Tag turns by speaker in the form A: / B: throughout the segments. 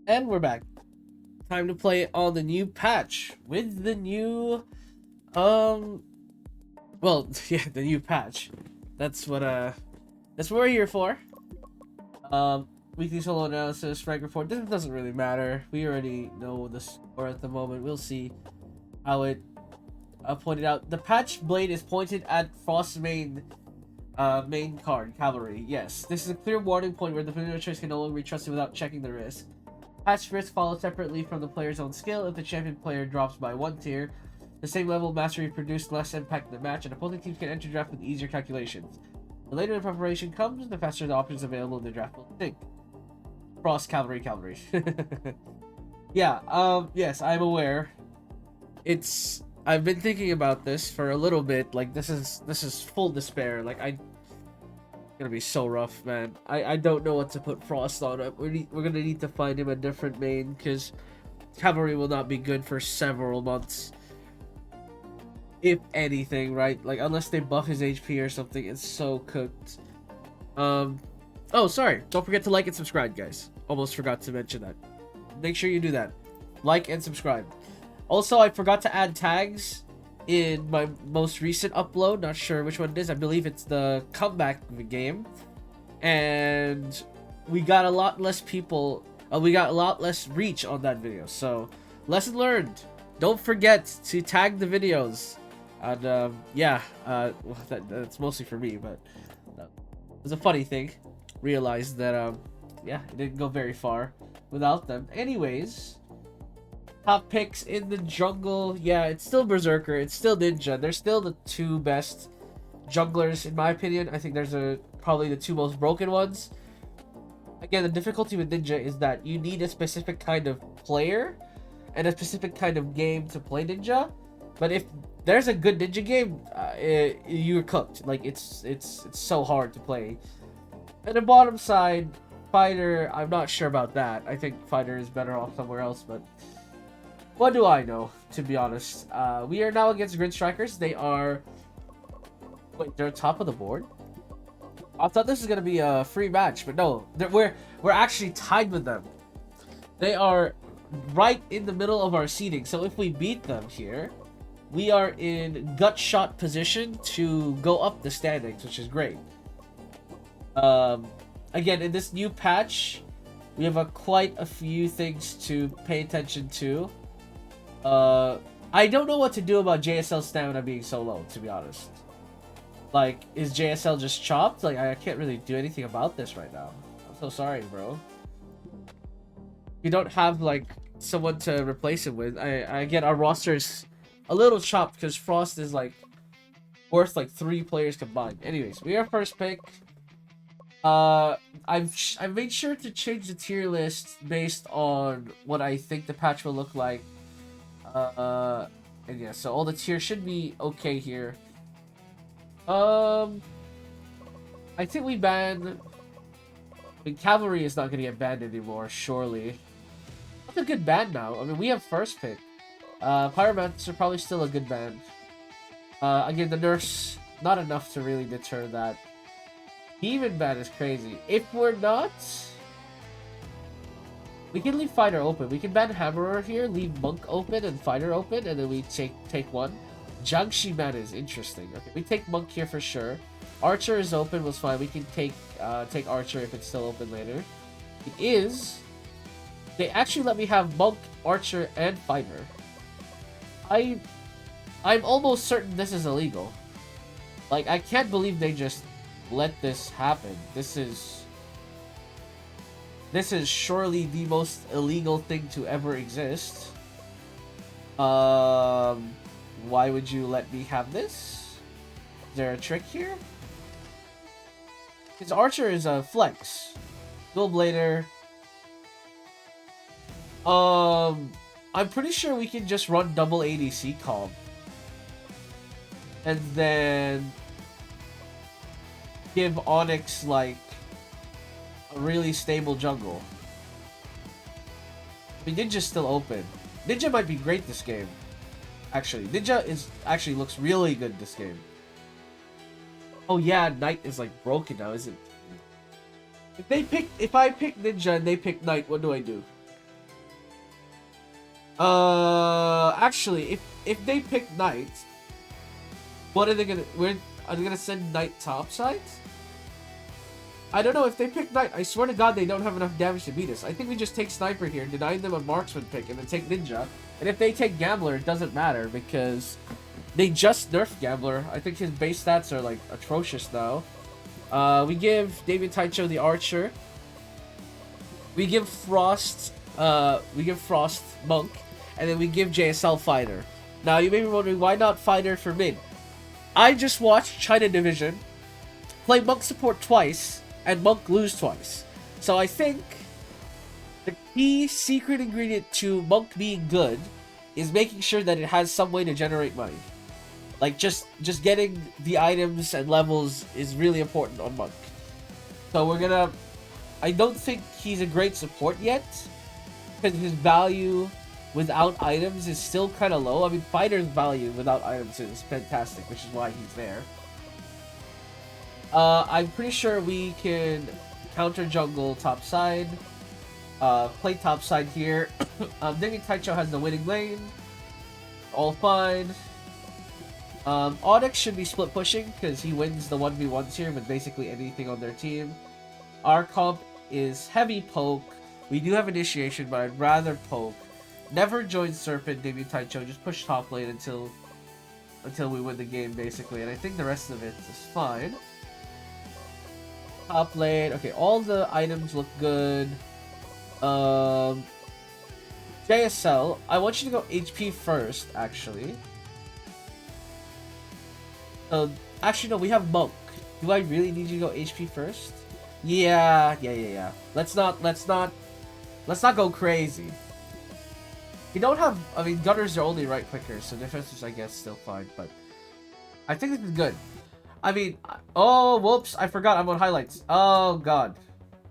A: And we're back. Time to play on the new patch with the new um well, yeah, the new patch. That's what we're here for. Um Weekly solo analysis, rank report. This doesn't really matter. We already know the score at the moment. We'll see how it pointed out. The patch blade is pointed at Frost's main card, Cavalry. Yes, this is a clear warning point where the player choice can no longer be trusted without checking the risk. Patch risk follows separately from the player's own skill. If the champion player drops by one tier, the same level of mastery produced less impact in the match, and opposing teams can enter draft with easier calculations. The later the preparation comes, the faster the options available in the draft will think. Frost Cavalry. Yeah, yes, I'm aware. I've been thinking about this for a little bit. Like, this is full despair. Like, gonna be so rough, man. I don't know what to put Frost on. We're gonna need to find him a different main, because Cavalry will not be good for several months. If anything, right? Like, unless they buff his HP or something, it's so cooked. Oh, sorry. Don't forget to like and subscribe, guys. Almost forgot to mention that. Make sure you do that. Like and subscribe. Also, I forgot to add tags in my most recent upload. Not sure which one it is. I believe it's the comeback game. And we got a lot less people. We got a lot less reach on that video. So, lesson learned. Don't forget to tag the videos. And, yeah. Well, that's mostly for me, but it was a funny thing. Realized that, yeah, it didn't go very far without them. Anyways, top picks in the jungle. Yeah, it's still Berserker. It's still Ninja. They're still the two best junglers, in my opinion. I think there's probably the two most broken ones. Again, the difficulty with Ninja is that you need a specific kind of player and a specific kind of game to play Ninja. But if there's a good Ninja game, you're cooked. Like, it's so hard to play. And the bottom side, Fighter, I'm not sure about that. I think Fighter is better off somewhere else, but what do I know, to be honest? We are now against Grid Strikers. They are... Wait, they're top of the board? I thought this was going to be a free match, but no. We're actually tied with them. They are right in the middle of our seeding, so if we beat them here, we are in gut shot position to go up the standings, which is great. Again, in this new patch, we have quite a few things to pay attention to. I don't know what to do about JSL's stamina being so low, to be honest. Like, is JSL just chopped? Like, I can't really do anything about this right now. I'm so sorry, bro. You don't have, like, someone to replace him with. I get our roster's a little chopped because Frost is, like, worth, like, 3 players combined. Anyways, we are first pick. I've made sure to change the tier list based on what I think the patch will look like. And yeah, so all the tiers should be okay here. I think we ban... I mean, Cavalry is not gonna get banned anymore, surely. What's a good ban now? I mean, we have first pick. Pyromancer are probably still a good ban. Again, the nerfs, not enough to really deter that. Even ban is crazy. If we're not... We can leave Fighter open. We can ban Hammerer here, leave Monk open and Fighter open, and then we take one. Jiangxi ban is interesting. Okay, we take Monk here for sure. Archer is open, was fine. We can take Archer if it's still open later. It is... They actually let me have Monk, Archer, and Fighter. I'm almost certain this is illegal. Like, I can't believe they just let this happen. This is surely the most illegal thing to ever exist. Why would you let me have this? Is there a trick here? His Archer is a flex. Dual Blader. I'm pretty sure we can just run double ADC comp. And then give Onyx, like, a really stable jungle. I mean, Ninja's still open. Ninja might be great this game. Actually, Ninja actually looks really good this game. Oh yeah, Knight is like broken now, isn't it? If I pick Ninja and they pick Knight, what do I do? Actually, if they pick Knight, what are they gonna? Are they gonna send Knight topside? I don't know. If they pick Knight, I swear to God, they don't have enough damage to beat us. I think we just take Sniper here, deny them a marksman pick, and then take Ninja. And if they take Gambler, it doesn't matter because they just nerfed Gambler. I think his base stats are like atrocious now. We give David Taicho the Archer. We give Frost Monk, and then we give JSL Fighter. Now you may be wondering why not Fighter for mid. I just watched China Division play Monk support twice and Monk lose twice. So I think the key secret ingredient to Monk being good is making sure that it has some way to generate money. Like just getting the items and levels is really important on Monk. So we're gonna. I don't think he's a great support yet because his value without items is still kind of low. I mean, Fighter's value without items is fantastic, which is why he's there. I'm pretty sure we can counter jungle topside. Play topside here. David Taicho has the winning lane. All fine. Onyx should be split pushing because he wins the 1v1s here with basically anything on their team. Our comp is heavy poke. We do have initiation, but I'd rather poke. Never join Serpent, David Taicho. Just push top lane until we win the game, basically. And I think the rest of it is fine. Top lane. Okay, all the items look good. JSL. I want you to go HP first, actually. Actually, no, we have Monk. Do I really need you to go HP first? Yeah. Let's not go crazy. We don't have. I mean, gunners are only right clickers, so defense is, I guess, still fine. But I think this is good. I mean, oh, whoops! I forgot I'm on highlights. Oh God,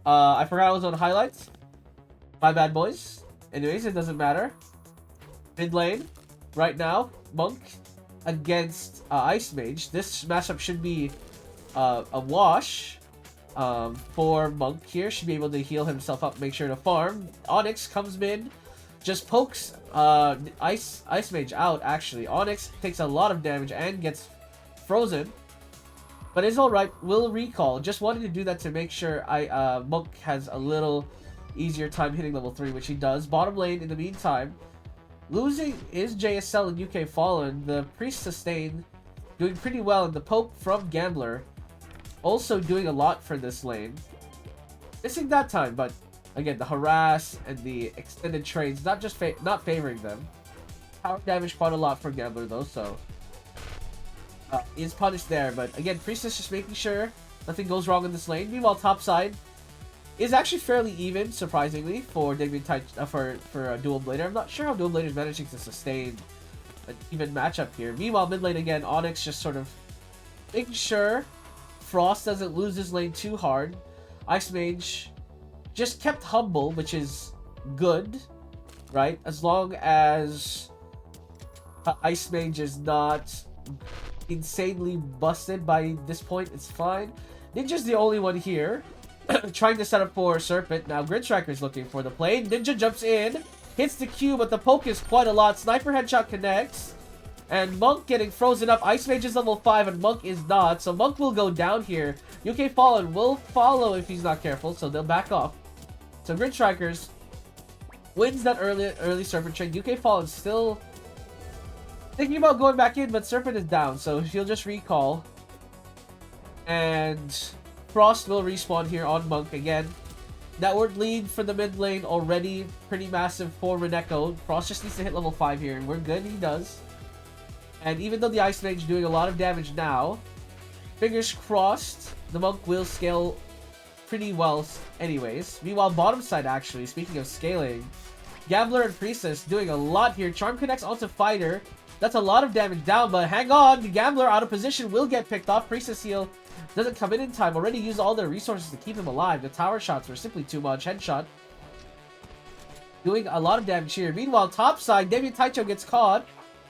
A: I forgot I was on highlights. My bad, boys. Anyways, it doesn't matter. Mid lane, right now, Monk against Ice Mage. This matchup should be a wash for Monk here. Should be able to heal himself up, make sure to farm. Onyx comes in, just pokes Ice Mage out, actually. Onyx takes a lot of damage and gets frozen. But it's alright, we'll recall. Just wanted to do that to make sure Monk has a little easier time hitting level 3, which he does. Bottom lane, in the meantime, losing is JSL and UK Fallen. The Priest Sustain doing pretty well, and the poke from Gambler also doing a lot for this lane. Missing that time, but again, the harass and the extended trades not favoring them. Power damage quite a lot for Gambler though, so is punished there. But again, Priestess just making sure nothing goes wrong in this lane. Meanwhile, topside is actually fairly even, surprisingly, for David for Dual Blader. I'm not sure how Dual Blader is managing to sustain an even matchup here. Meanwhile, mid lane again, Onyx just sort of making sure Frost doesn't lose his lane too hard. Ice Mage just kept humble, which is good, right? As long as Ice Mage is not insanely busted by this point, it's fine. Ninja's the only one here trying to set up for Serpent. Now Grid Tracker's looking for the play. Ninja jumps in, hits the Q, but the poke is quite a lot. Sniper headshot connects, and Monk getting frozen up. Ice Mage is level 5 and Monk is not, so Monk will go down here. UK Fallen will follow if he's not careful, so they'll back off. So Grid Trackers wins that early Serpent trade. UK Fallen still thinking about going back in, but Serpent is down, so he'll just recall. And Frost will respawn here on Monk again. Network lead for the mid lane already pretty massive for Reneko. Frost just needs to hit level 5 here, and we're good. He does. And even though the Ice Mage is doing a lot of damage now, fingers crossed, the Monk will scale pretty well anyways. Meanwhile, bottom side, actually, speaking of scaling, Gambler and Priestess doing a lot here. Charm connects onto Fighter. That's a lot of damage down, but hang on. The Gambler out of position will get picked off. Priestess heal doesn't come in time. Already used all their resources to keep him alive. The tower shots were simply too much. Headshot doing a lot of damage here. Meanwhile, top side, David Taicho gets caught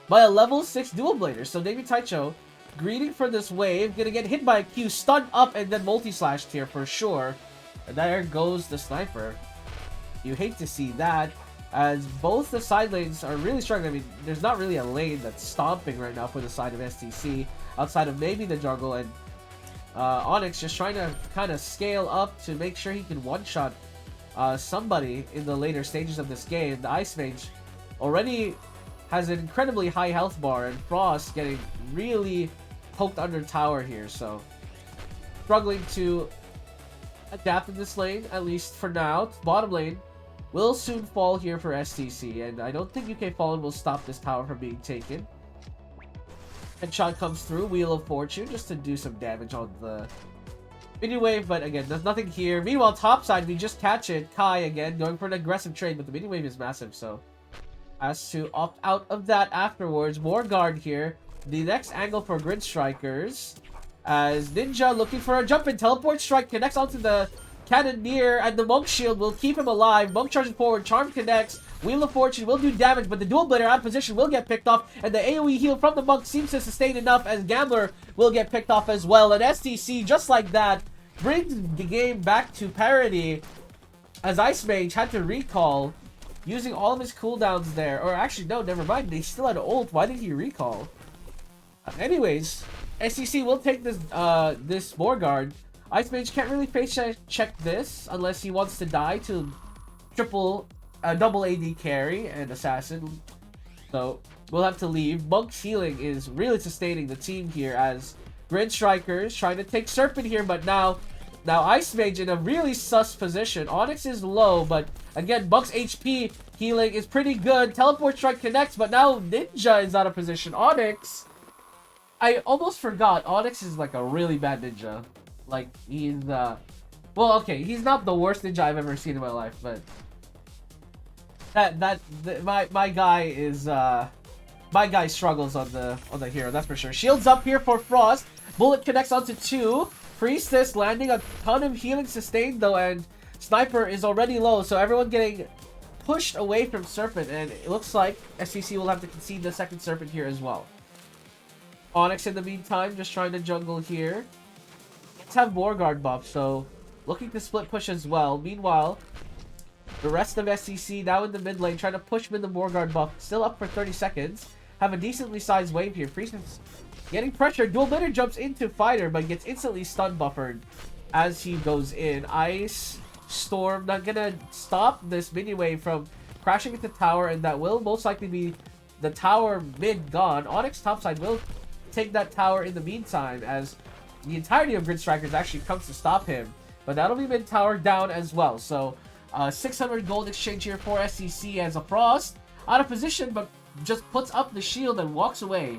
A: by a level 6 dual blader. So David Taicho greeting for this wave. Gonna get hit by a Q, stunned up, and then multi-slashed here for sure. And there goes the sniper. You hate to see that. as both the side lanes are really struggling. I mean, there's not really a lane that's stomping right now for the side of STC, outside of maybe the jungle, and Onyx just trying to kind of scale up to make sure he can one-shot somebody in the later stages of this game. The Ice Mage already has an incredibly high health bar, and Frost getting really poked under tower here, so struggling to adapt in this lane, at least for now. Bottom lane will soon fall here for STC, and I don't think UK Fallen will stop this tower from being taken. Headshot comes through, Wheel of Fortune, just to do some damage on the mini wave, but again, there's nothing here. Meanwhile, top side, we just catch it. Kai again going for an aggressive trade, but the mini wave is massive, so has to opt out of that afterwards. More guard here. The next angle for Grid Strikers, as Ninja looking for a jump in. Teleport strike connects onto the Cannoneer, and the Monk shield will keep him alive. Monk charging forward, Charm connects. Wheel of Fortune will do damage, but the dual blader out of position will get picked off, and the AoE heal from the Monk seems to sustain enough, as Gambler will get picked off as well. And STC, just like that, brings the game back to parity, as Ice Mage had to recall, using all of his cooldowns there. Or actually, no, never mind. They still had ult. Why did he recall? Anyways, STC will take this this Morgard. Ice Mage can't really face check this unless he wants to die to double AD carry and assassin. So we'll have to leave. Monk's healing is really sustaining the team here, as Grid Strikers trying to take Serpent here, but now Ice Mage in a really sus position. Onyx is low, but again, Monk's HP healing is pretty good. Teleport strike connects, but now Ninja is out of position. Onyx, I almost forgot, Onyx is like a really bad ninja. Like, he's, well, okay, he's not the worst ninja I've ever seen in my life, but my guy is, my guy struggles on the hero, that's for sure. Shields up here for Frost. Bullet connects onto 2. Priestess landing a ton of healing sustained though, and Sniper is already low, so everyone getting pushed away from Serpent, and it looks like STC will have to concede the second Serpent here as well. Onyx in the meantime just trying to jungle here. Let's have more guard buff, so looking to split push as well. Meanwhile, the rest of STC now in the mid lane trying to push mid the Morgard buff, still up for 30 seconds. Have a decently sized wave here. Priestess getting pressure. Dual Bitter jumps into Fighter, but gets instantly stun buffered as he goes in. Ice Storm not gonna stop this mini wave from crashing into tower, and that will most likely be the tower mid gone. Onyx topside will take that tower in the meantime, as the entirety of Grid Strikers actually comes to stop him. But that'll be mid tower down as well. So 600 gold exchange here for STC, as a Frost out of position, but just puts up the shield and walks away.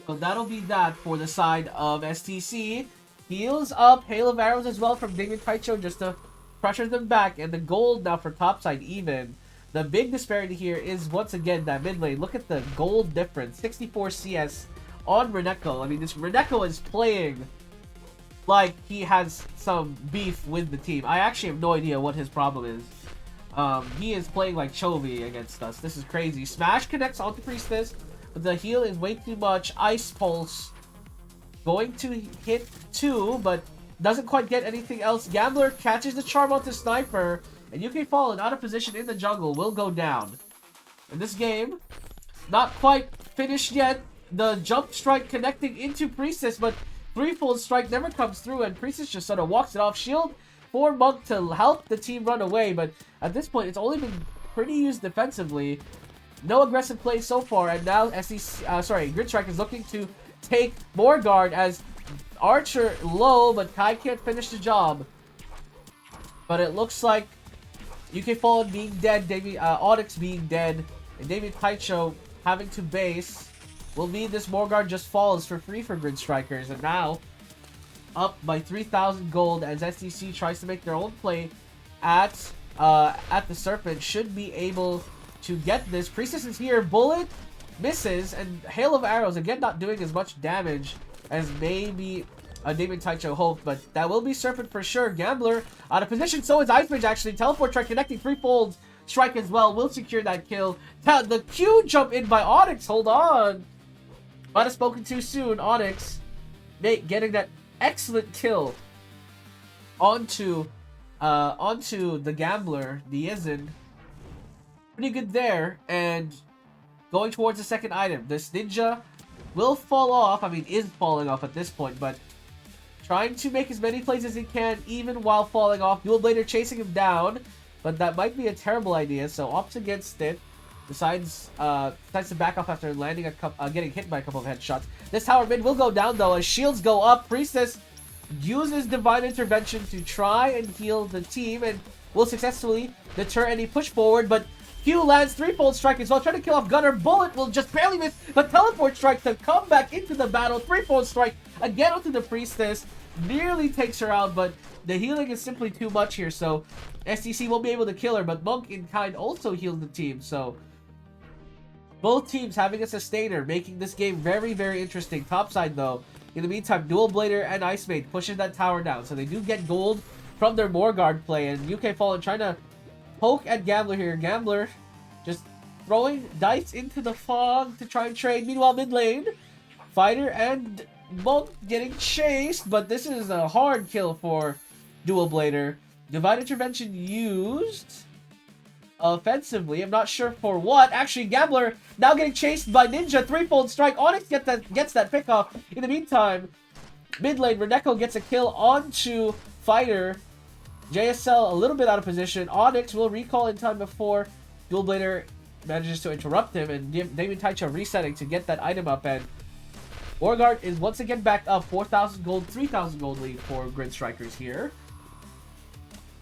A: So that'll be that for the side of STC. Heals up, Hail of Arrows as well from Damien Taicho just to pressure them back. And the gold now for topside even. The big disparity here is once again that mid lane. Look at the gold difference. 64 CS on Reneko. I mean, this Reneko is playing like he has some beef with the team. I actually have no idea what his problem is. He is playing like Chovy against us. This is crazy. Smash connects onto Priestess, but the heal is way too much. Ice Pulse going to hit 2, but doesn't quite get anything else. Gambler catches the charm onto Sniper, and UK Fallen out of position in the jungle will go down. In this game, not quite finished yet. The jump strike connecting into Priestess, but threefold strike never comes through, and Priestess just sort of walks it off. Shield for Monk to help the team run away, but at this point, it's only been pretty used defensively. No aggressive play so far, and now Grid Strike is looking to take more guard, as Archer low, but Kai can't finish the job. But it looks like UK Fallen being dead, Onyx being dead, and David Taicho having to base will mean this Morgard just falls for free for Grid Strikers, and now up by 3,000 gold as STC tries to make their own play at the Serpent. Should be able to get this. Priestess is here. Bullet misses, and Hail of Arrows again not doing as much damage as maybe David Taicho hoped, but that will be Serpent for sure. Gambler out of position, so is Ice Mage actually. Teleport try connecting threefold strike as well will secure that kill. The Q jump in by Onyx. Hold on, might have spoken too soon. Onyx getting that excellent kill onto the Gambler, the Izin. pretty good there. And going towards the second item, this ninja will fall off. I mean, is falling off at this point, but trying to make as many plays as he can, even while falling off. Dual Blader chasing him down, but that might be a terrible idea. So opts against it. Decides to back off after landing getting hit by a couple of headshots. This tower mid will go down though as shields go up. Priestess uses Divine Intervention to try and heal the team and will successfully deter any push forward, but Q lands threefold strike as well, trying to kill off Gunner. Bullet will just barely miss, but teleport strike to come back into the battle. Threefold strike again onto the Priestess. Nearly takes her out, but the healing is simply too much here, so STC won't be able to kill her, but Monk in kind also healed the team, so both teams having a sustainer, making this game very, very interesting. Topside, though, in the meantime, Dual Blader and Ice Maid pushing that tower down. So they do get gold from their Morguard play. And UK Fallen trying to poke at Gambler here. Gambler just throwing dice into the fog to try and trade. Meanwhile, mid lane, Fighter and Monk getting chased. But this is a hard kill for Dual Blader. Divine Intervention used offensively. I'm not sure for what. Actually, Gambler now getting chased by Ninja. Threefold strike. Onyx gets that pick off. In the meantime, mid lane, Reneko gets a kill onto Fighter. JSL a little bit out of position. Onyx will recall in time before Dual Blader manages to interrupt him, and Damien Taicho resetting to get that item up, and Morguard is once again back up. 4,000 gold, 3,000 gold lead for Grid Strikers here.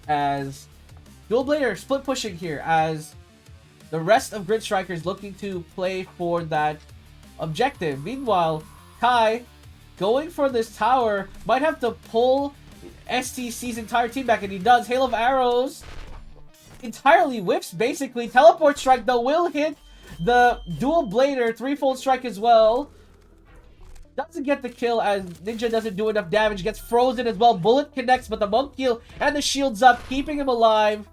A: As Dual Blader split pushing here, as the rest of Grid Strikers looking to play for that objective. Meanwhile, Kai going for this tower might have to pull STC's entire team back, and he does. Hail of Arrows entirely whiffs, basically. Teleport strike, though, will hit the Dual Blader. Threefold strike as well. Doesn't get the kill as Ninja doesn't do enough damage. Gets frozen as well. Bullet connects, but the Monk heal and the shield's up, keeping him alive.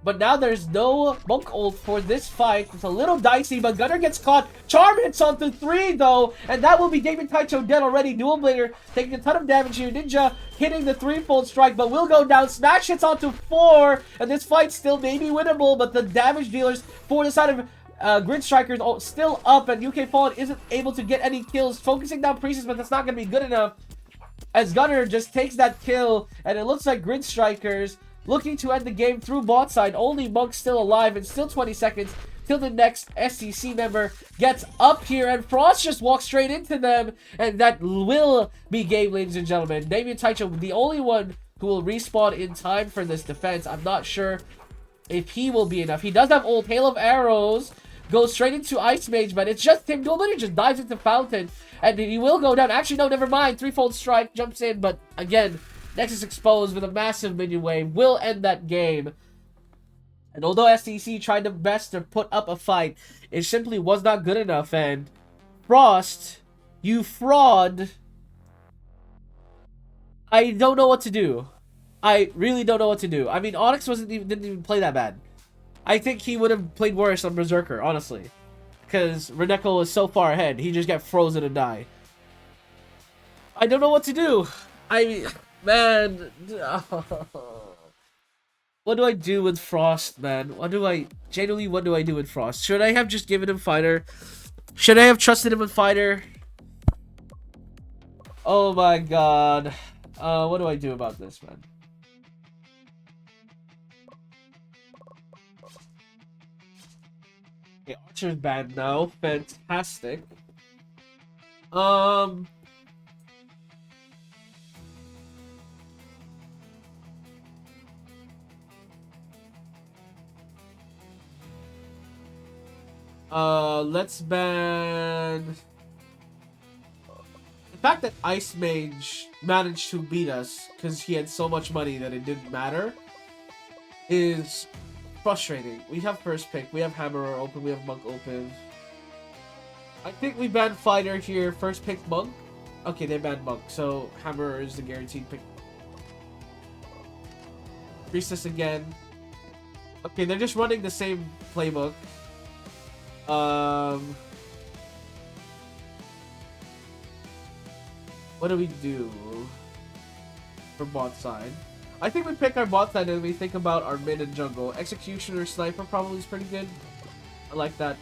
A: But now there's no Monk ult for this fight. It's a little dicey, but Gunner gets caught. Charm hits onto 3, though, and that will be Damien Taicho dead already. Dual Blader taking a ton of damage here. Ninja hitting the threefold strike, but will go down. Smash hits onto 4, and this fight still may be winnable, but the damage dealers for the side of Grid Strikers still up, and UK Fallen isn't able to get any kills. Focusing down Priestess, but that's not going to be good enough, as Gunner just takes that kill, and it looks like Grid Strikers looking to end the game through bot side. Only Monk still alive, and still 20 seconds till the next STC member gets up here, and Frost just walks straight into them, and that will be game, ladies and gentlemen. Damien Taicho, the only one who will respawn in time for this defense. I'm not sure if he will be enough. He does have ult. Hail of Arrows goes straight into Ice Mage, but it's just him. Dual Blader just dives into Fountain, and he will go down. Actually, no, never mind. Threefold strike jumps in, but again, Nexus exposed with a massive minion wave will end that game. And although STC tried their best to put up a fight, it simply was not good enough. And Frost, you fraud. I don't know what to do. I really don't know what to do. I mean, Onyx didn't even play that bad. I think he would have played worse on Berserker, honestly. Because Reneko is so far ahead. He just got frozen and die. I don't know what to do. Man, what do I do with Frost, man? What do I do with Frost? Should I have just given him Fighter? Should I have trusted him with Fighter? Oh my god. What do I do about this, man? Okay, Archer's banned now. Fantastic. Let's ban... The fact that Ice Mage managed to beat us because he had so much money that it didn't matter is frustrating. We have first pick, we have Hammerer open, we have Monk open. I think we banned Fighter here, first pick Monk. Okay, they banned Monk, so Hammerer is the guaranteed pick. Priestess again. Okay, they're just running the same playbook. What do we do for bot side? I think we pick our bot side and we think about our mid and jungle. Executioner Sniper probably is pretty good. I like that.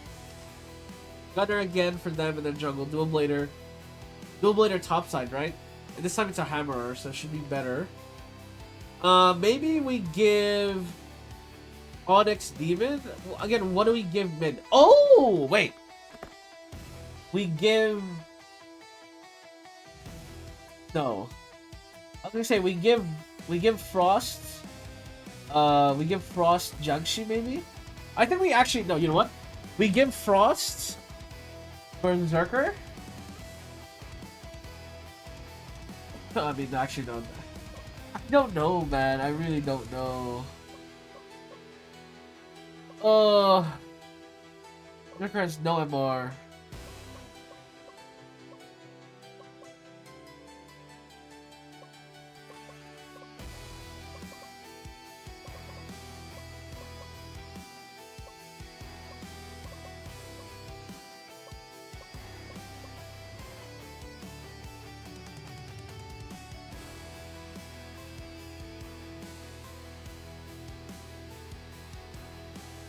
A: Gunner again for them and then jungle. Dual Blader. Dual Blader top side, right? And this time it's a Hammerer, so it should be better. Maybe we give Onyx Demon. Again, what do we give mid? Oh, wait. We give... No. I was gonna say we give Frost. We give Frost Jugshi maybe. I think we actually no. You know what? We give Frost Berserker. I mean, actually, no. I don't know, man. I really don't know. Berserker has no MR.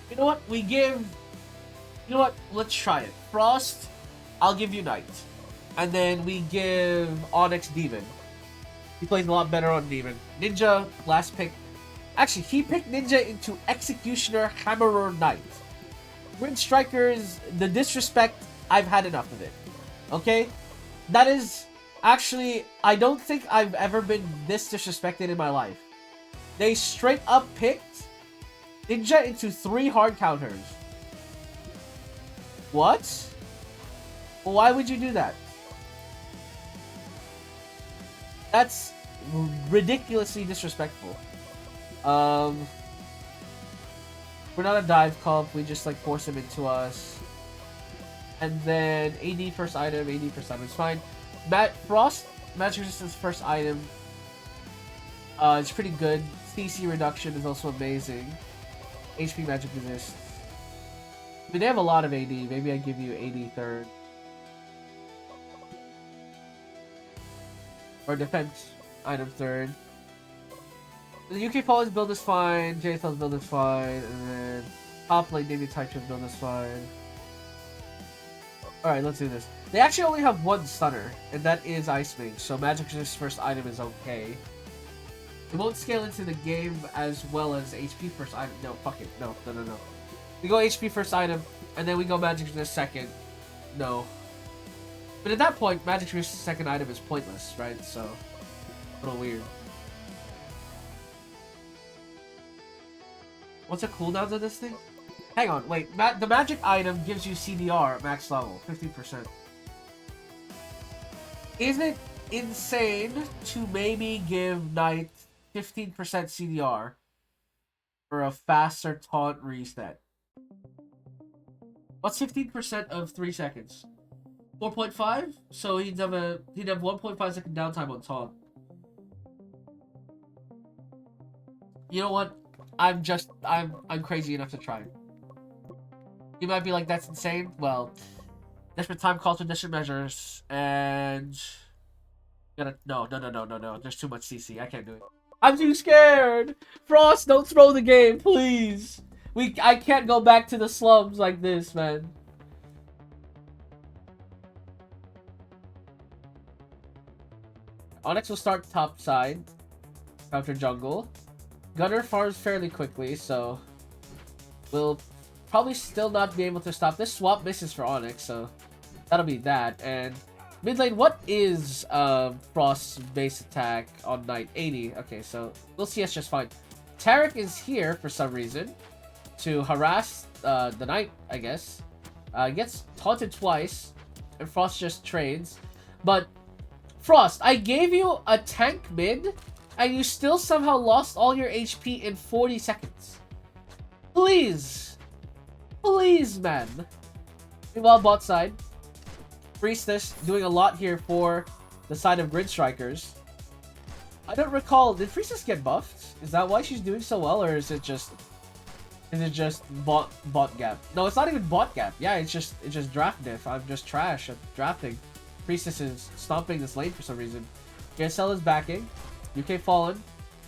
A: You know what? We give... You know what? Let's try it. Frost, I'll give you Knight. And then we give Onyx Demon. He plays a lot better on Demon. Ninja, last pick. Actually, he picked Ninja into Executioner, Hammerer, Knight. Grid Strikers, the disrespect, I've had enough of it. Okay? That is... Actually, I don't think I've ever been this disrespected in my life. They straight up picked Ninja into 3 hard counters. What? Well, why would you do that? That's ridiculously disrespectful. We're not a dive comp, we just like force him into us. And then AD first item is fine. Frost, Magic Resistance first item. It's pretty good. CC reduction is also amazing. HP Magic Resist. I mean, they have a lot of AD. Maybe I give you AD third. Or defense item third. The UK Paul's build is fine. JSL's build is fine. And then top lane Navy Type build is fine. Alright, let's do this. They actually only have one stunner, and that is Ice Mage. So Magic Resist's first item is okay. It won't scale into the game as well as HP first item. No, fuck it. No. We go HP first item, and then we go Magic Resist second. No. But at that point, Magic Resist second item is pointless, right? So, a little weird. What's the cooldowns on this thing? Hang on, wait. The magic item gives you CDR at max level, 50%. Isn't it insane to maybe give Knight 15% CDR for a faster taunt reset? What's 15% of 3 seconds? 4.5? So he'd have 1.5 second downtime on taunt. You know what? I'm crazy enough to try. You might be like, that's insane. Well, desperate time calls for desperate measures, and no. There's too much CC. I can't do it. I'm too scared. Frost, don't throw the game, please. I can't go back to the slums like this, man. Onyx will start top side, counter jungle. Gunner farms fairly quickly, so we'll probably still not be able to stop. This swap misses for Onyx, so that'll be that. And mid lane, what is Frost's base attack on Knight? 80. Okay, so we'll see us just fine. Tarek is here for some reason to harass the Knight, I guess. Gets taunted twice, and Frost just trades. But Frost, I gave you a tank mid, and you still somehow lost all your HP in 40 seconds. Please. Please, man. Meanwhile, bot side. Priestess doing a lot here for the side of Grid Strikers. I don't recall, did Priestess get buffed? Is that why she's doing so well, or is it just bot gap? No, it's not even bot gap. Yeah, it's just draft diff. I'm just trash at drafting. Priestess is stomping this lane for some reason. JSL is backing. UK Fallen.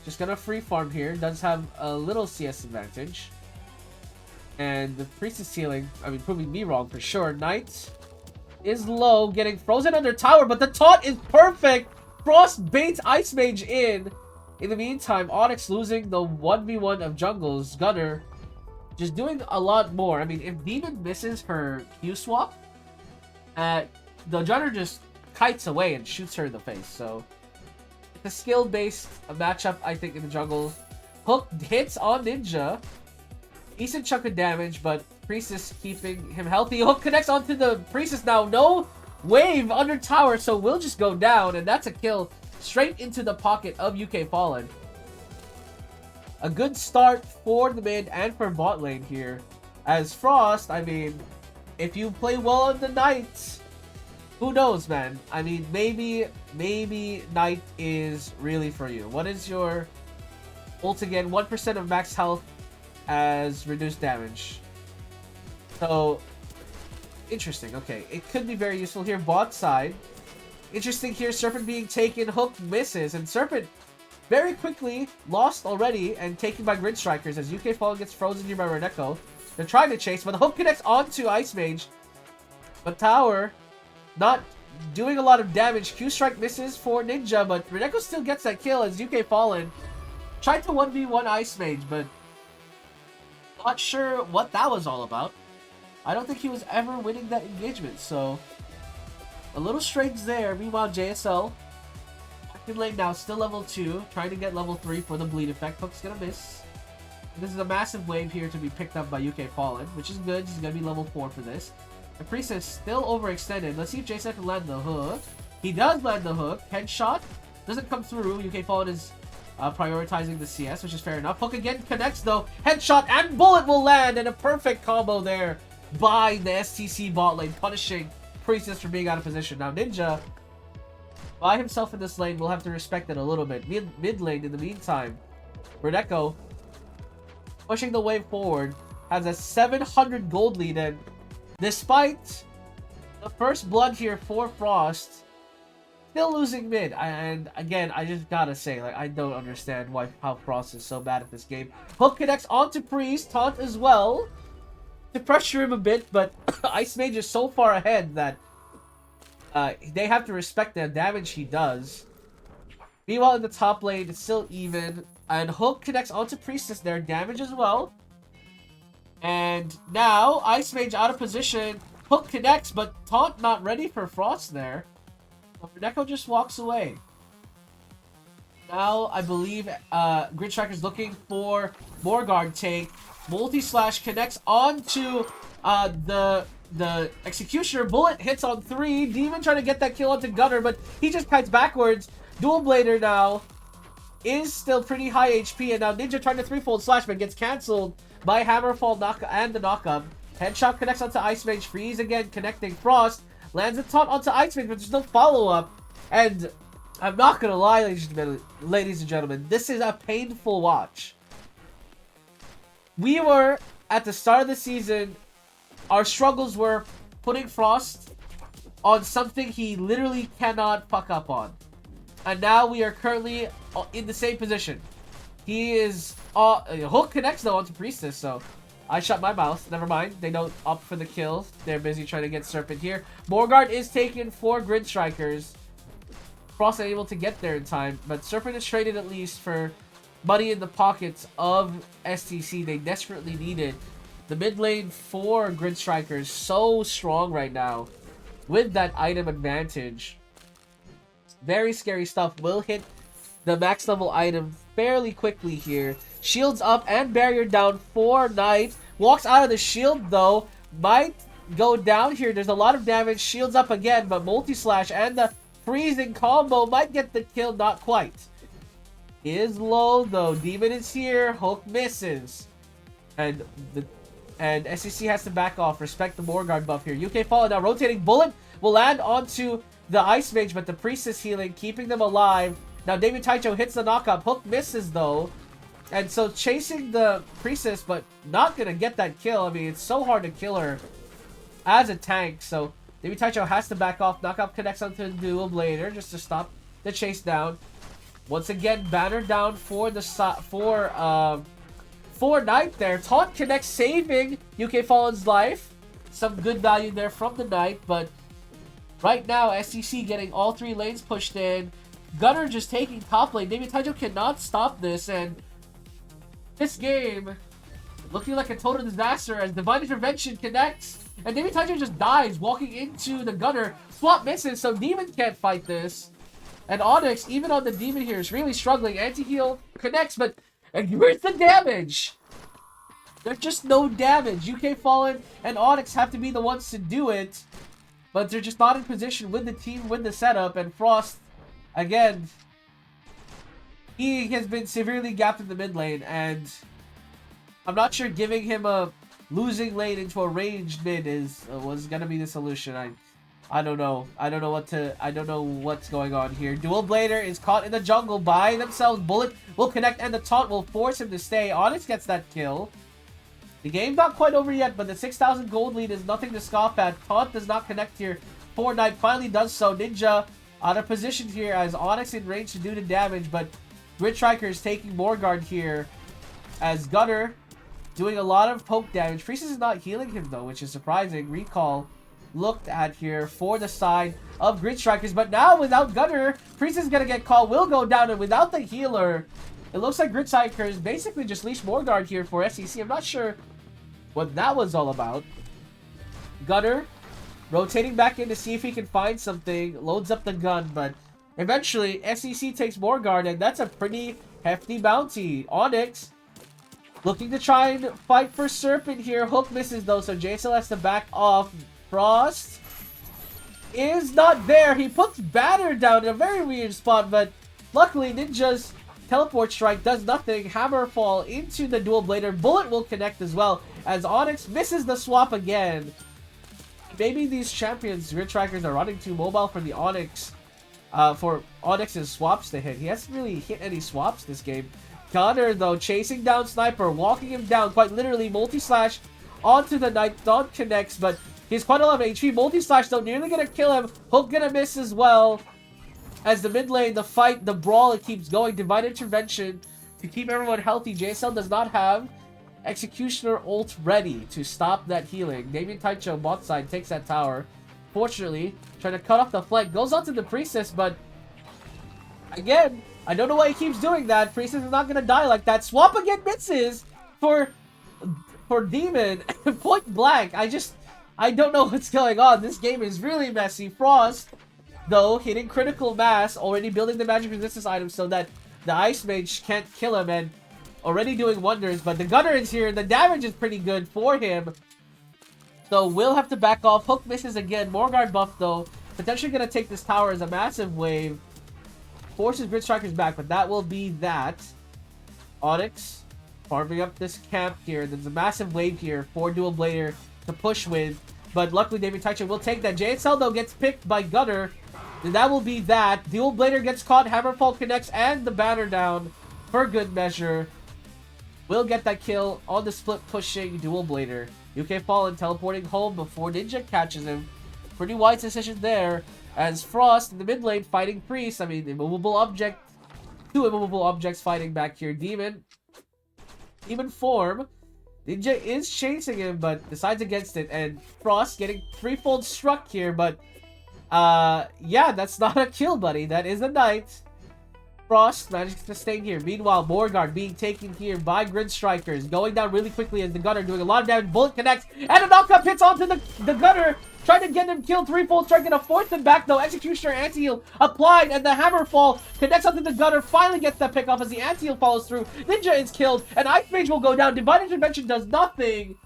A: just gonna free farm here. Does have a little CS advantage. And the Priestess healing, I mean, proving me wrong for sure. Knight is low, getting frozen under tower, but the taunt is perfect! Frost baits Ice Mage in. In the meantime, Onyx losing the 1v1 of jungles. Gunner just doing a lot more. I mean, if Demon misses her Q swap, the Gunner just kites away and shoots her in the face. So, it's a skill-based matchup, I think, in the jungle. Hook hits on Ninja. Decent chunk of damage, but Priestess keeping him healthy. Hook connects onto the Priestess now. No wave under tower, so we'll just go down, and that's a kill straight into the pocket of UK Fallen. A good start for the mid and for bot lane here. As Frost, I mean, if you play well on the Knight, who knows, man? I mean, maybe Knight is really for you. What is your ult again? 1% of max health as reduced damage. So, interesting. Okay, it could be very useful here. Bot side. Interesting here, Serpent being taken. Hook misses, and Serpent very quickly lost already and taken by Grid Strikers as UK Fallen gets frozen here by Reneko. They're trying to chase, but the Hook connects onto Ice Mage. But Tower not doing a lot of damage. Q Strike misses for Ninja, but Reneko still gets that kill as UK Fallen tried to 1v1 Ice Mage, but not sure what that was all about. I don't think he was ever winning that engagement, so a little strange there. Meanwhile, JSL back in lane now, still level 2, trying to get level 3 for the bleed effect. Hook's gonna miss. This is a massive wave here to be picked up by UK Fallen, which is good. He's gonna be level 4 for this. The Priestess still overextended. Let's see if JSL can land the hook. He does land the hook. Headshot doesn't come through. UK Fallen is prioritizing the CS, which is fair enough. Hook again connects though. Headshot and bullet will land, and a perfect combo there by the STC bot lane, punishing Priestess for being out of position. Now Ninja, by himself in this lane, will have to respect it a little bit. Mid lane, in the meantime, Reneko pushing the wave forward, has a 700 gold lead, and despite the first blood here for Frost, still losing mid. And again, I just gotta say, like, I don't understand how Frost is so bad at this game. Hook connects onto Priest, taunt as well to pressure him a bit, but Ice Mage is so far ahead that they have to respect the damage he does. Meanwhile, in the top lane, it's still even, and Hook connects onto Priestess there, damage as well. And now, Ice Mage out of position. Hook connects, but taunt not ready for Frost there. Reneko just walks away. Now, I believe Grid Striker's looking for Morgard take. Multi-slash connects onto the Executioner. Bullet hits on 3. Demon trying to get that kill onto Gunner, but he just kites backwards. Dual Blader now is still pretty high HP, and now Ninja trying to threefold slash, but gets cancelled by Hammerfall and the knockup. Headshot connects onto Ice Mage. Freeze again, connecting Frost. Lands a taunt onto Ice Mage, but there's no follow-up. And I'm not gonna lie, ladies and gentlemen, this is a painful watch. We were, at the start of the season, our struggles were putting Frost on something he literally cannot fuck up on. And now we are currently in the same position. He is... Hook connects though onto Priestess, so I shut my mouth. Never mind. They don't opt for the kill. They're busy trying to get Serpent here. Morgard is taken for Grid Strikers. Frost unable to get there in time, but Serpent is traded at least for money in the pockets of STC. They desperately needed. The mid lane for Grid Strikers so strong right now with that item advantage. Very scary stuff. Will hit the max level item fairly quickly here. Shields up and barrier down for Knight. Walks out of the shield though. Might go down here. There's a lot of damage. Shields up again, but multi-slash and the freezing combo might get the kill. Not quite. Is low though. Demon is here. Hook misses. And SEC has to back off. Respect the Morgard buff here. UK Fallen now rotating. Bullet will land onto the Ice Mage, but the Priestess healing, keeping them alive. Now David Taicho hits the knockup. Hook misses though. And so chasing the Priestess, but not gonna get that kill. I mean, it's so hard to kill her as a tank. So David Taicho has to back off. Knockup connects onto the Dual Blader just to stop the chase down. Once again, banner down for the for Knight there. Taunt connects, saving UK Fallen's life. Some good value there from the Knight, but right now, STC getting all 3 lanes pushed in. Gunner just taking top lane. David Taijo cannot stop this, and this game looking like a total disaster as Divine Intervention connects, and David Taijo just dies walking into the Gunner. Swap misses, so Demon can't fight this. And Onyx, even on the Demon here, is really struggling. Anti-heal connects, but where's the damage? There's just no damage. UK Fallen and Onyx have to be the ones to do it, but they're just not in position with the team, with the setup. And Frost, again, he has been severely gapped in the mid lane, and I'm not sure giving him a losing lane into a ranged mid was gonna be the solution. I don't know. I don't know what's going on here. Dual Blader is caught in the jungle by themselves. Bullet will connect, and the taunt will force him to stay. Onyx gets that kill. The game's not quite over yet, but the 6,000 gold lead is nothing to scoff at. Taunt does not connect here. Fortnite finally does so. Ninja out of position here as Onyx in range to do the damage, but Grid Striker is taking more guard here as Gunner doing a lot of poke damage. Priestess is not healing him though, which is surprising. Recall looked at here for the side of Grid Strikers, but now without Gunner, Priestess is gonna get called, will go down, and without the healer, it looks like Grid Strikers basically just leash more guard here for STC. I'm not sure what that was all about. Gunner rotating back in to see if he can find something, loads up the gun, but eventually STC takes more guard, and that's a pretty hefty bounty. Onyx looking to try and fight for Serpent here. Hook misses though, so JSL has to back off. Frost is not there. He puts Banner down in a very weird spot, but luckily Ninja's teleport strike does nothing. Hammerfall into the dual blader. Bullet will connect as well as Onyx misses the swap again. Maybe these champions, Grid Strikers, are running too mobile for the Onyx, for Onyx's swaps to hit. He hasn't really hit any swaps this game. Gunner though chasing down Sniper, walking him down quite literally. Multi-slash onto the Knight. Dawn connects, but he's quite a lot of HP. Multi-slash though, nearly gonna kill him. Hook gonna miss as well. As the mid lane, the fight, the brawl, it keeps going. Divine Intervention to keep everyone healthy. JSL does not have Executioner ult ready to stop that healing. Damien Taicho bot side takes that tower. Fortunately, trying to cut off the flank. Goes onto the Priestess, but again, I don't know why he keeps doing that. Priestess is not gonna die like that. Swap again misses for Demon. Point blank. I don't know what's going on. This game is really messy. Frost, though, hitting critical mass, already building the magic resistance item so that the Ice Mage can't kill him, and already doing wonders. But the Gunner is here, and the damage is pretty good for him. So we'll have to back off. Hook misses again. More guard buff, though. Potentially going to take this tower as a massive wave. Forces Grid Strikers back, but that will be that. Onyx farming up this camp here. There's a massive wave here for Dual Blader to push with, but luckily David Taicho will take that. JSL though gets picked by Gunner, and that will be that. Dual Blader gets caught, Hammerfall connects, and the banner down for good measure. Will get that kill on the split pushing Dual Blader. UK Fallen teleporting home before Ninja catches him. Pretty wise decision there, as Frost in the mid lane fighting Priest. I mean, immovable object, 2 immovable objects fighting back here. Demon form. Ninja is chasing him, but decides against it, and Frost getting threefold struck here, but yeah, that's not a kill, buddy. That is a Knight. Frost manages to stay here. Meanwhile, Morgard being taken here by Grid Strikers, going down really quickly as the Gunner doing a lot of damage. Bullet connects, and a knockup hits onto the Gunner, trying to get him killed. Threefold strike, and a fourth him back though. Executioner anti-heal applied, and the Hammerfall connects onto the Gunner, finally gets that pick off as the anti-heal follows through. Ninja is killed, and Ice Mage will go down. Divine Intervention does nothing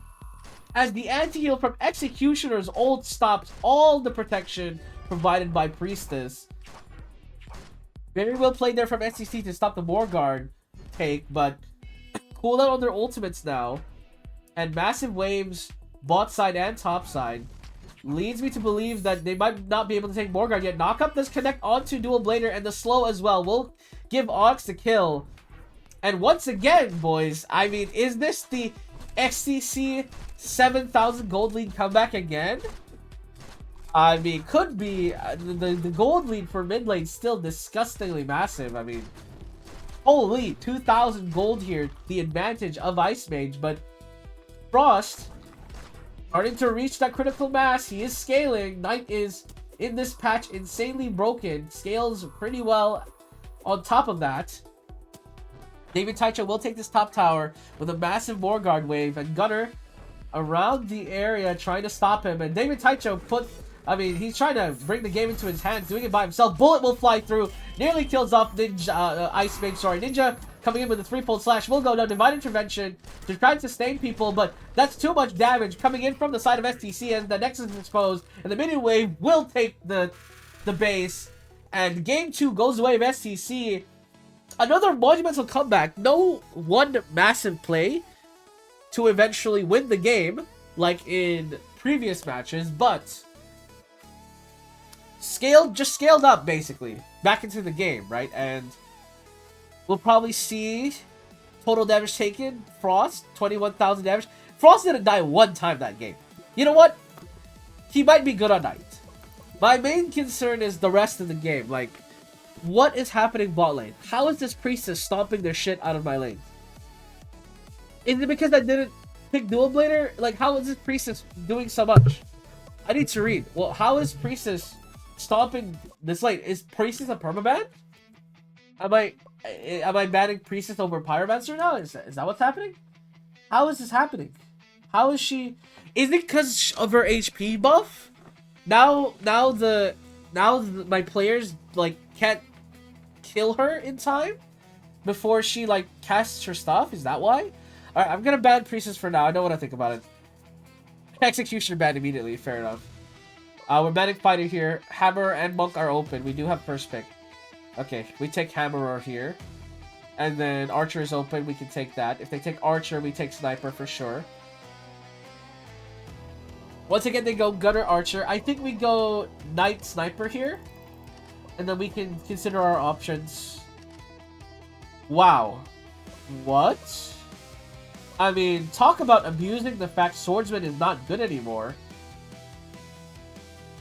A: as the anti-heal from Executioner's ult stops all the protection provided by Priestess. Very well played there from STC to stop the Morgard take, but cooldown on their ultimates now, and massive waves bot side and top side leads me to believe that they might not be able to take Morgard yet. Knockup does connect onto Dual Blader, and the slow as well will give Onyx the kill. And once again, boys, I mean, is this the STC 7,000 gold lead comeback again? I mean, could be. The gold lead for mid lane still disgustingly massive. I mean, Holy, 2,000 gold here. The advantage of Ice Mage, but Frost starting to reach that critical mass. He is scaling. Knight is in this patch insanely broken. Scales pretty well on top of that. David Taicho will take this top tower with a massive Morguard wave, and Gunner around the area trying to stop him. And David Taicho he's trying to bring the game into his hands, doing it by himself. Bullet will fly through, nearly kills off Ninja, Ice Mage, sorry. Ninja coming in with a 3-fold slash will go down. Divine Intervention to try to sustain people, but that's too much damage coming in from the side of STC, and the Nexus is exposed, and the minion wave will take the base, and game 2 goes away of STC. Another monumental comeback. No one massive play to eventually win the game like in previous matches, but just scaled up basically back into the game, right? And we'll probably see total damage taken. Frost, 21,000 damage. Frost didn't die one time that game. You know what? He might be good on Knight. My main concern is the rest of the game. Like, what is happening bot lane? How is this Priestess stomping their shit out of my lane? Is it because I didn't pick Dual Blader? Like, how is this Priestess doing so much? I need to read. Well, how is Priestess stomping this lane? Is Priestess a permaban? Am I banning Priestess over Pyromancer now? Is that what's happening? How is this happening? How is she... Is it because of her HP buff? Now my players, like, can't kill her in time before she, like, casts her stuff? Is that why? Alright, I'm gonna ban Priestess for now. I know what I think about it. Executioner banned immediately. Fair enough. We're banning Fighter here. Hammer and Monk are open. We do have first pick. Okay, we take Hammerer here. And then Archer is open. We can take that. If they take Archer, we take Sniper for sure. Once again, they go Gunner Archer. I think we go Knight Sniper here. And then we can consider our options. Wow. What? I mean, talk about abusing the fact Swordsman is not good anymore.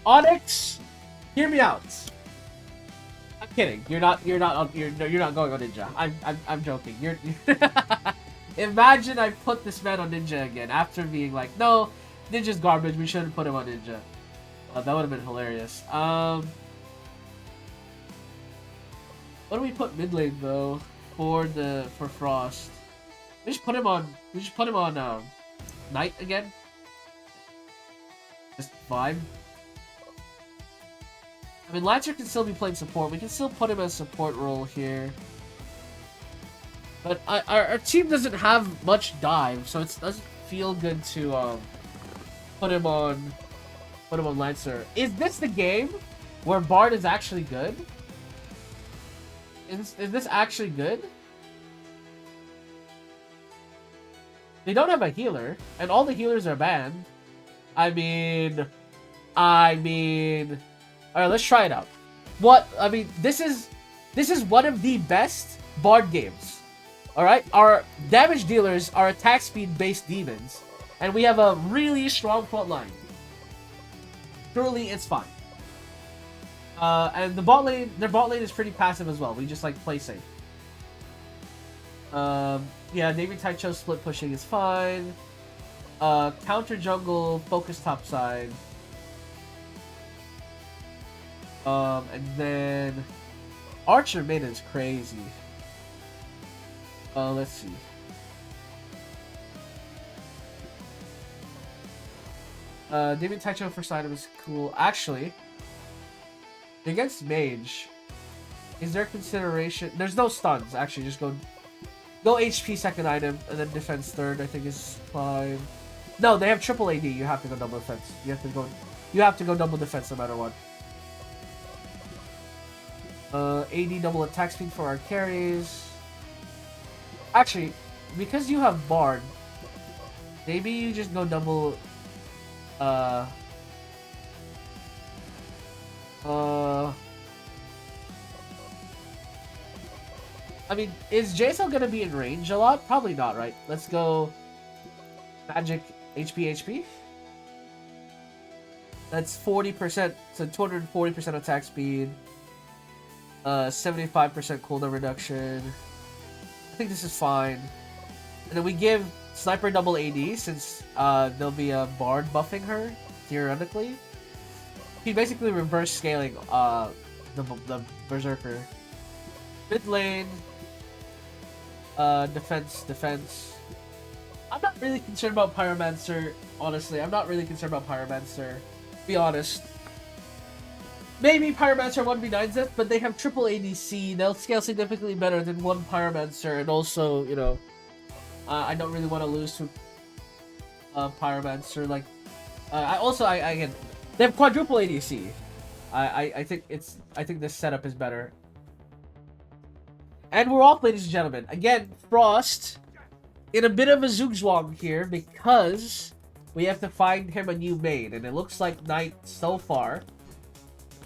A: Onyx, hear me out. I'm kidding. You're not going on Ninja. I'm joking. Imagine I put this man on Ninja again after being like, no, Ninja's garbage. We shouldn't put him on Ninja. That would have been hilarious. What do we put mid lane though for Frost? We just put him on Knight again. Just vibe. I mean, Lancer can still be playing support. We can still put him as support role here. But our team doesn't have much dive, so it doesn't feel good to put him on Lancer. Is this the game where Bard is actually good? Is this actually good? They don't have a healer, and all the healers are banned. I mean, alright, let's try it out. This is one of the best Bard games. Alright, our damage dealers are attack speed based demons, and we have a really strong front line. Truly, it's fine. And their bot lane is pretty passive as well. We just like play safe. Yeah, David Taicho's split pushing is fine. Counter jungle, focus top side. And then Archer mid is crazy. Let's see. David Taicho first item is cool. Actually, against Mage, is there consideration? There's no stuns. Actually, just go HP second item and then defense third. I think is fine. No, they have triple AD. You have to go double defense. You have to go double defense no matter what. AD double attack speed for our carries. Actually, because you have Bard, maybe you just go double. I mean, is JSL gonna be in range a lot? Probably not, right? Let's go Magic HP. That's 40%, so 240% attack speed. 75% cooldown reduction. I think this is fine. And then we give Sniper double AD since there'll be a Bard buffing her, theoretically. He basically reverse scaling the Berserker. Mid lane, defense. I'm not really concerned about Pyromancer, honestly. I'm not really concerned about Pyromancer, to be honest. Maybe Pyromancer 1v9s it, but they have triple ADC. They'll scale significantly better than one Pyromancer, and also, you know, I don't really want to lose to Pyromancer. Like, again, they have quadruple ADC. I think this setup is better. And we're off, ladies and gentlemen. Again, Frost in a bit of a zugzwang here because we have to find him a new main, and it looks like Knight so far.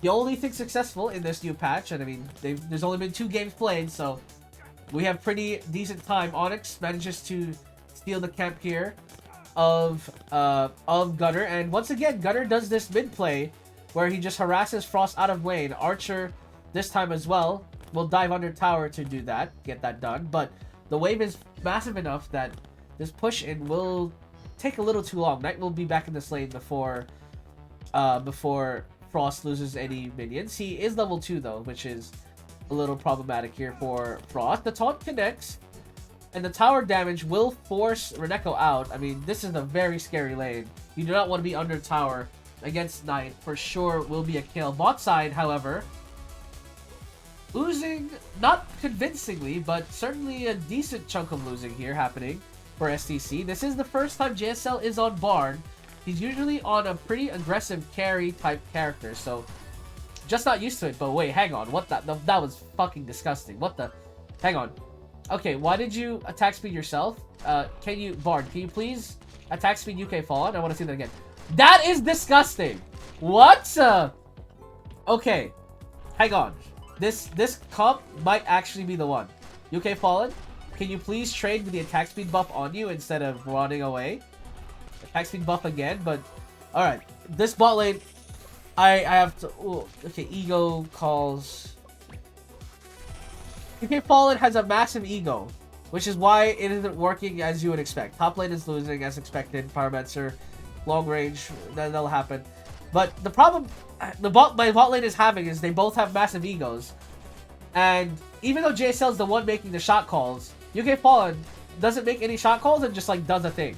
A: The only thing successful in this new patch, and I mean, there's only been 2 games played, so we have pretty decent time. Onyx manages to steal the camp here of Gunner, and once again, Gunner does this mid play where he just harasses Frost out of lane. Archer this time as well will dive under tower to do that, get that done, but the wave is massive enough that this push in will take a little too long. Knight will be back in this lane before Frost loses any minions. He is level 2 though, which is a little problematic here for Frost. The taunt connects, and the tower damage will force Reneko out. I mean, this is a very scary lane. You do not want to be under tower against Knight. For sure will be a kill. Bot side, however, losing, not convincingly, but certainly a decent chunk of losing here happening for STC. This is the first time JSL is on Bard. He's usually on a pretty aggressive carry type character, so just not used to it. But wait, hang on, what that was fucking disgusting. What the, hang on. Okay, why did you attack speed yourself? Can you, Bard, can you please attack speed UK Fallen? I want to see that again. That is disgusting. What? Okay, hang on. This comp might actually be the one. UK Fallen, can you please trade with the attack speed buff on you instead of running away? Attack speed buff again, but alright. This bot lane, I have to... Ooh, okay, ego calls... UK Fallen has a massive ego, which is why it isn't working as you would expect. Top lane is losing as expected. Pyromancer, long range, that'll happen. But the problem my bot lane is having is they both have massive egos. And even though JSL is the one making the shot calls, UK Fallen doesn't make any shot calls and just like does a thing.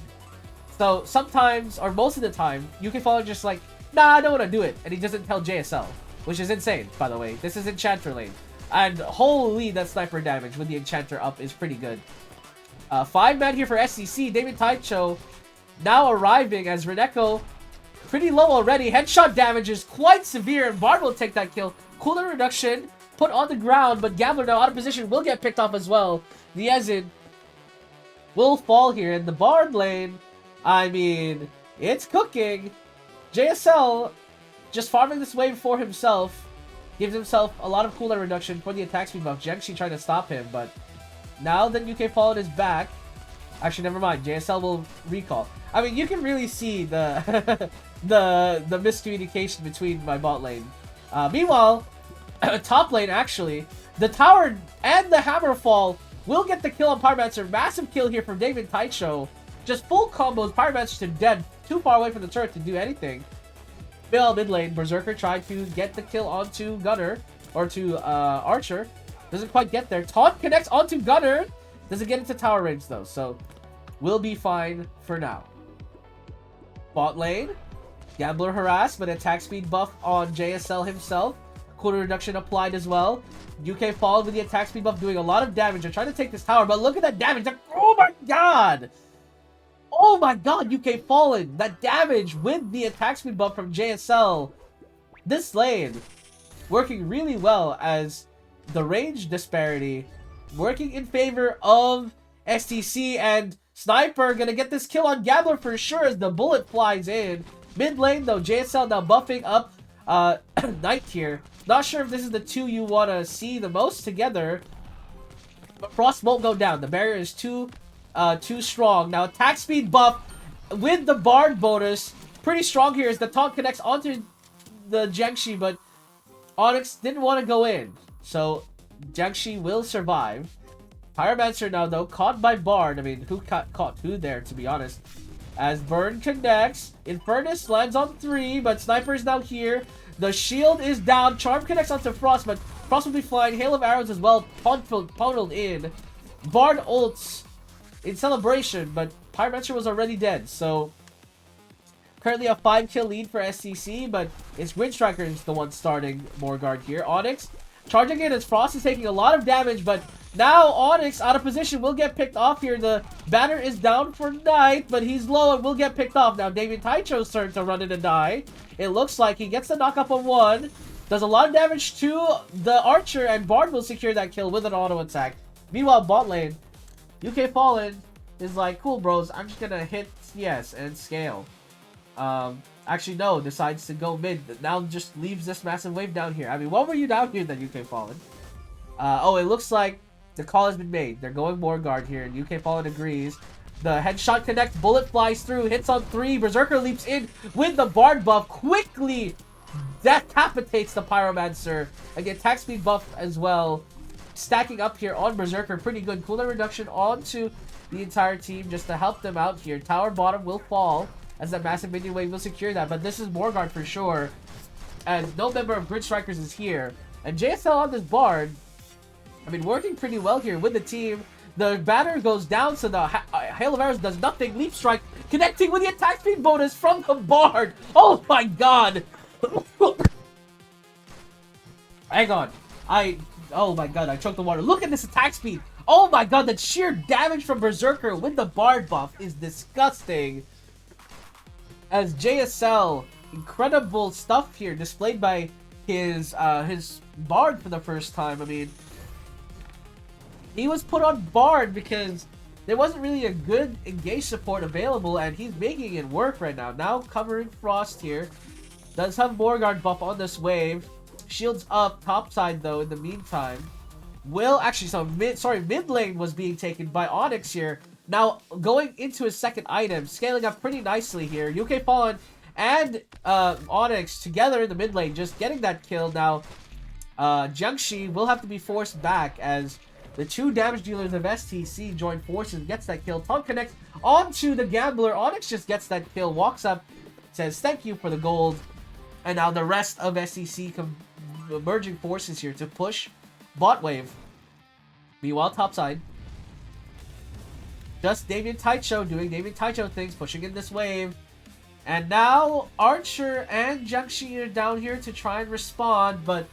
A: So sometimes, or most of the time, UK Fallen just like, nah, I don't want to do it. And he doesn't tell JSL, which is insane, by the way. This is Enchanter lane. And holy, that sniper damage with the Enchanter up is pretty good. 5-man here for STC. David Taicho now arriving as Reneko pretty low already. Headshot damage is quite severe, and Bard will take that kill. Cooldown reduction put on the ground, but Gambler now out of position will get picked off as well. The Ezin will fall here, and the Bard lane, I mean, it's cooking. JSL just farming this wave for himself. Gives himself a lot of cooldown reduction for the attack speed buff. Jiangxi trying to stop him, but now that UK Fallen is back... Actually, never mind. JSL will recall. I mean, you can really see the the miscommunication between my bot lane. Meanwhile, top lane, actually, the tower and the hammer fall will get the kill on Pyromancer. Massive kill here from David Taicho. Just full combos. Pyromancer to dead. Too far away from the turret to do anything. Meanwhile, mid lane, Berserker tried to get the kill onto Gunner, or to Archer. Doesn't quite get there. Taunt connects onto Gunner. Doesn't get into tower range though, so we'll be fine for now. Bot lane, Gambler harass, but attack speed buff on JSL himself. Cooldown reduction applied as well. UK Fallen with the attack speed buff doing a lot of damage. They're trying to take this tower, but look at that damage. Oh my god! Oh my god, UK Fallen! That damage with the attack speed buff from JSL. This lane working really well as the range disparity working in favor of STC, and Sniper gonna get this kill on Gambler for sure as the bullet flies in. Mid lane though, JSL now buffing up Knight here. Not sure if this is the two you want to see the most together, but Frost won't go down. The barrier is too strong. Now attack speed buff with the Bard bonus, pretty strong here as the taunt connects onto the Jiangxi, but Onyx didn't want to go in, so Jiangxi will survive. Pyromancer now, though, caught by Bard. I mean, who caught who there, to be honest? As Burn connects, Infernus lands on 3, but Sniper is now here. The shield is down. Charm connects onto Frost, but Frost will be flying. Hail of Arrows as well, funneled in. Bard ults in celebration, but Pyromancer was already dead, so currently a 5-kill lead for STC, but it's Gridstriker is the one starting Morgard here. Onyx charging in as Frost is taking a lot of damage, but now Onyx out of position will get picked off here. The banner is down for Knight, but he's low and will get picked off. Now David Taicho's turn to run in and die. It looks like he gets the knock up on 1. Does a lot of damage to the Archer, and Bard will secure that kill with an auto attack. Meanwhile, bot lane, UK Fallen is like, cool bros, I'm just gonna hit CS and scale. Actually no, decides to go mid. Now just leaves this massive wave down here. I mean, what were you down here then, UK Fallen? Oh, it looks like the call has been made. They're going Morgard here, and UK Fallen agrees. The headshot connects, bullet flies through, hits on 3. Berserker leaps in with the Bard buff, quickly decapitates the Pyromancer. Again, attack speed buff as well. Stacking up here on Berserker, pretty good. Cooldown reduction onto the entire team just to help them out here. Tower bottom will fall as that massive minion wave will secure that, but this is Morgard for sure. And no member of Grid Strikers is here. And JSL on this Bard, I mean, working pretty well here with the team. The banner goes down, so the Hail of Arrows does nothing. Leap Strike connecting with the attack speed bonus from the Bard. Oh my god! Hang on. Oh my god, I choked the water. Look at this attack speed. Oh my god, that sheer damage from Berserker with the Bard buff is disgusting. As JSL, incredible stuff here displayed by his Bard for the first time. I mean, he was put on Bard because there wasn't really a good engage support available, and he's making it work right now. Now covering Frost here. Does have Morgard buff on this wave. Shields up, top side though in the meantime. Will actually, so mid lane was being taken by Onyx here. Now going into his second item, scaling up pretty nicely here. UK Fallen and Onyx together in the mid lane, just getting that kill. Now Jiangxi will have to be forced back as the 2 damage dealers of STC join forces, gets that kill. Tongue connects onto the Gambler. Onyx just gets that kill, walks up, says thank you for the gold. And now the rest of STC merging forces here to push bot wave. Meanwhile, topside, just Damien Taicho doing Damien Taicho things, pushing in this wave. And now Archer and Jiangxi are down here to try and respond, but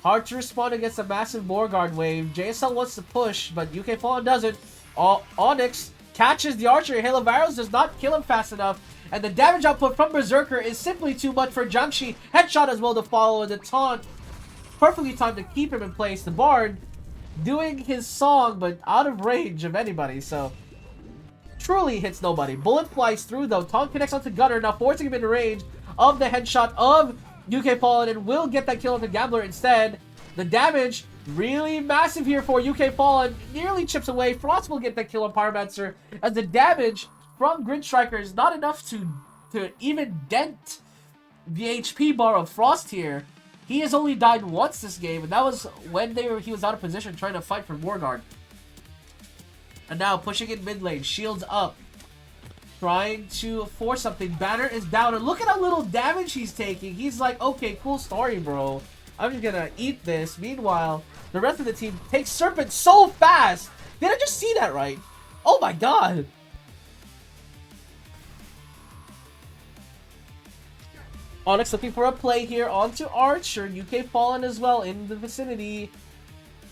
A: hard to respond against a massive Morgard wave. JSL wants to push, but UK Fallen doesn't. Onyx catches the Archer. Hail of Arrows does not kill him fast enough. And the damage output from Berserker is simply too much for Jiangxi. Headshot as well to follow, and the taunt perfectly timed to keep him in place. The Bard doing his song, but out of range of anybody, so truly hits nobody. Bullet flies through though. Taunt connects onto Gunner, now forcing him into range of the headshot of UK Fallen, and will get that kill on the Gambler instead. The damage really massive here for UK Fallen. Nearly chips away. Frost will get that kill on Pyromancer, as the damage from Grid Striker is not enough to even dent the HP bar of Frost here. He has only died once this game, and that was when he was out of position trying to fight for Morgard. And now pushing in mid lane, shields up, trying to force something. Banner is down, and look at how little damage he's taking. He's like, okay, cool story, bro. I'm just gonna eat this. Meanwhile, the rest of the team takes Serpent so fast. Did I just see that right? Oh my god. Onyx looking for a play here onto Archer. UK Fallen as well in the vicinity.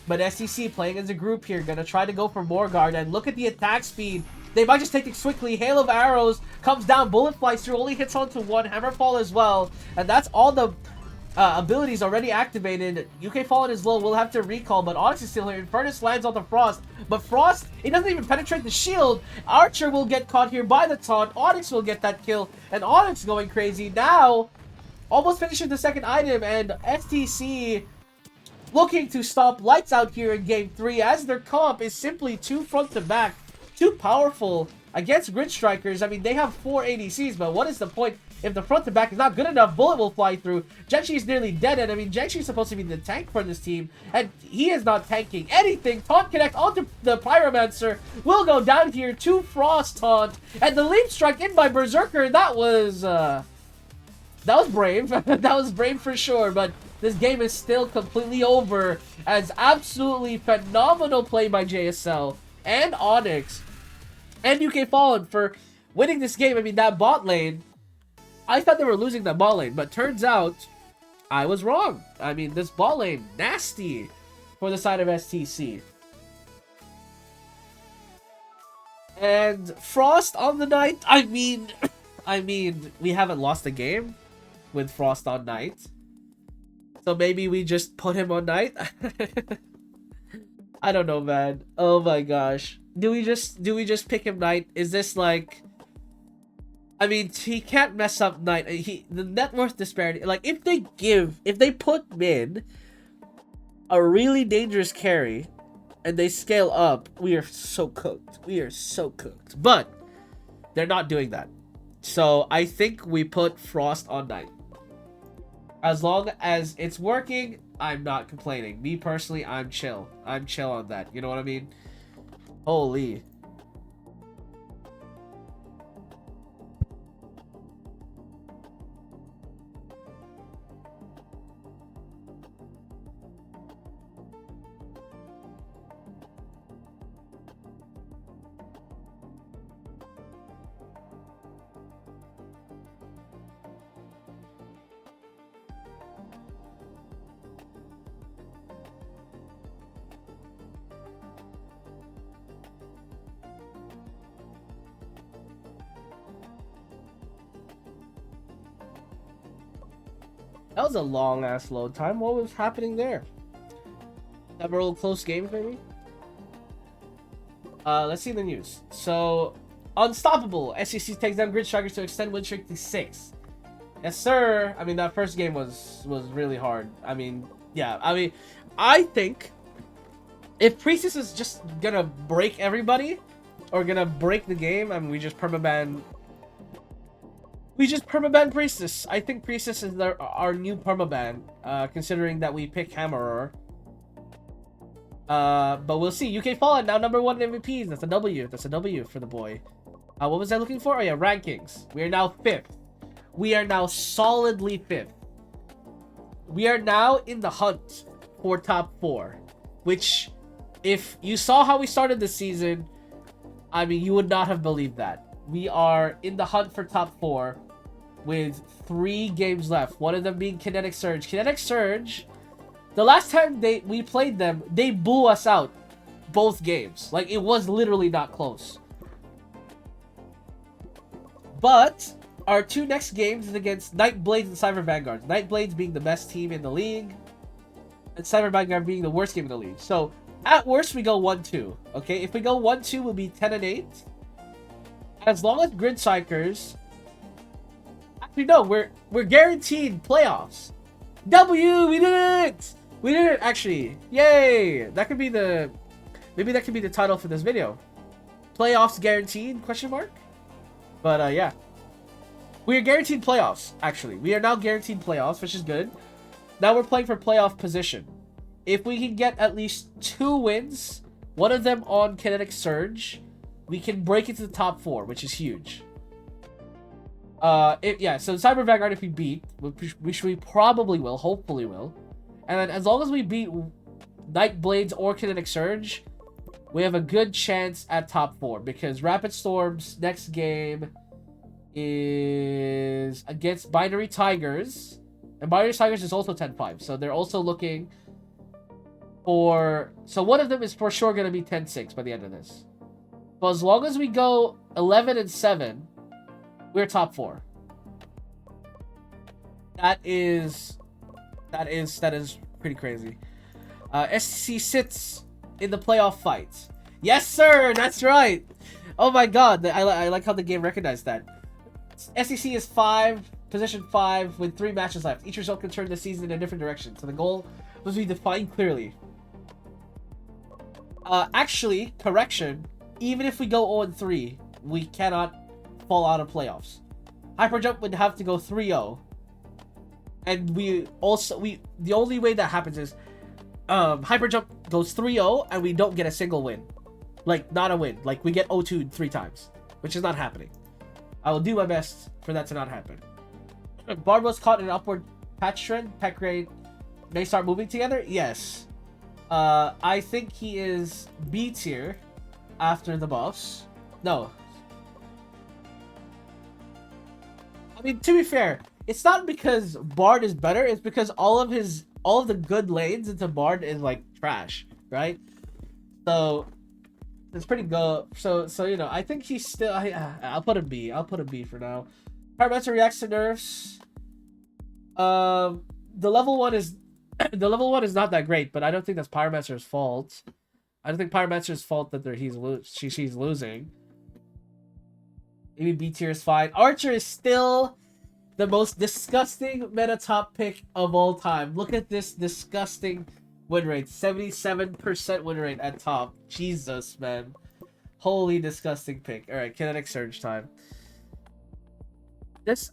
A: But STC playing as a group here. Gonna try to go for Morgard. And look at the attack speed. They might just take it quickly. Hail of Arrows comes down. Bullet flies through. Only hits onto 1. Hammerfall as well. And that's all the abilities already activated. UK Fallen is low. We'll have to recall. But Onyx is still here. Infernus lands on the Frost. But Frost, it doesn't even penetrate the shield. Archer will get caught here by the taunt. Onyx will get that kill. And Onyx going crazy. Now almost finishing the second item, and STC looking to stop Lights Out here in Game 3, as their comp is simply too front to back, too powerful Against Grid Strikers, I mean, they have 4 ADCs, but what is the point if the front to back is not good enough? Bullet will fly through. Genshi is nearly dead, and I mean, Genshi is supposed to be the tank for this team, and he is not tanking anything. Taunt connect onto the Pyromancer will go down here to Frost taunt, and the Leap Strike in by Berserker. That was brave. That was brave for sure, but this game is still completely over as absolutely phenomenal play by JSL and Onyx and UK Fallen for winning this game. I mean, that bot lane, I thought they were losing that bot lane, but turns out I was wrong. I mean, this bot lane, nasty for the side of STC. And Frost on the Knight, I mean, we haven't lost a game with Frost on Knight. So maybe we just put him on Knight? I don't know, man. Oh my gosh. Do we just pick him Knight? Is this like, I mean, he can't mess up Knight. The net worth disparity, like if they put mid a really dangerous carry and they scale up, we are so cooked. We are so cooked. But they're not doing that. So I think we put Frost on Knight. As long as it's working, I'm not complaining. Me personally, I'm chill. I'm chill on that. You know what I mean? Holy. That was a long-ass load time. What was happening there? Several close games, maybe? Let's see the news. So, unstoppable. STC takes down Grid Strikers to extend win streak to 6. Yes, sir. I mean, that first game was really hard. I mean, yeah. I mean, I think if Priestess is just gonna break everybody, or gonna break the game, I mean, we just permaban Priestess. I think Priestess is our new permaban, considering that we pick Hammerer. But we'll see. UK Fallen now #1 MVPs. That's a W. That's a W for the boy. What was I looking for? Oh yeah, rankings. We are now 5th. We are now solidly 5th. We are now in the hunt for top 4. Which, if you saw how we started this season, I mean, you would not have believed that. We are in the hunt for top 4 with 3 games left. One of them being Kinetic Surge. Kinetic Surge, the last time we played them, they blew us out both games. Like, it was literally not close. But our 2 next games is against Nightblades and Cyber Vanguard. Nightblades being the best team in the league, and Cyber Vanguard being the worst game in the league. So, at worst, we go 1-2. Okay, if we go 1-2, we'll be 10-8. As long as Grid Strikers, actually no, we're guaranteed playoffs. W, we did it! We did it, actually. Yay! That could be the, maybe that could be the title for this video. Playoffs guaranteed, question mark? But yeah. We are guaranteed playoffs, actually. We are now guaranteed playoffs, which is good. Now we're playing for playoff position. If we can get at least 2 wins, one of them on Kinetic Surge, we can break into the top 4, which is huge. Yeah, so Cyber Vanguard, if we beat, which we probably will, hopefully will. And then as long as we beat Nightblades or Kinetic Surge, we have a good chance at top 4. Because Rapid Storm's next game is against Binary Tigers. And Binary Tigers is also 10-5. So they're also looking for... So one of them is for sure going to be 10-6 by the end of this. But as long as we go 11-7, we're top 4. That is pretty crazy. STC sits in the playoff fight. Yes, sir. That's right. Oh my God. I like how the game recognized that. STC is position 5 with 3 matches left. Each result can turn the season in a different direction. So the goal must be defined clearly. Actually, correction. Even if we go 0-3, we cannot fall out of playoffs. Hyper Jump would have to go 3-0. And the only way that happens is Hyper Jump goes 3-0 and we don't get a single win. Like, not a win. Like, we get 0-2'd 3 times, which is not happening. I will do my best for that to not happen. Bard was caught in an upward patch trend. Peck rate may start moving together. Yes. I think he is B tier after the buffs. No. I mean, to be fair, it's not because Bard is better. It's because all of the good lanes into Bard is like trash, right? So it's pretty good. So you know, I think he's still. I'll put him B. I'll put him B for now. Pyromancer reacts to nerfs. The level 1 is not that great, but I don't think that's Pyromancer's fault. I don't think Pyromancer's fault that she's losing. Maybe B tier is fine. Archer is still the most disgusting meta top pick of all time. Look at this disgusting win rate. 77% win rate at top. Jesus, man. Holy disgusting pick. Alright, Kinetic Surge time. This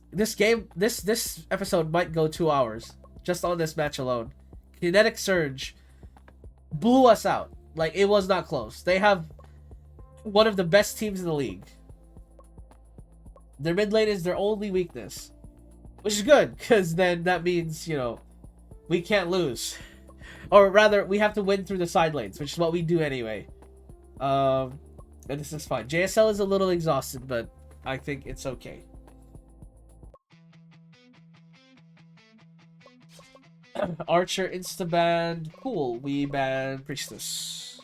A: episode might go 2 hours. Just on this match alone. Kinetic Surge blew us out. Like, it was not close. They have one of the best teams in the league. Their mid lane is their only weakness. Which is good, because then that means, you know, we can't lose. Or rather, we have to win through the side lanes, which is what we do anyway. And this is fine. JSL is a little exhausted, but I think it's okay. Archer insta-ban. Cool. We ban Priestess.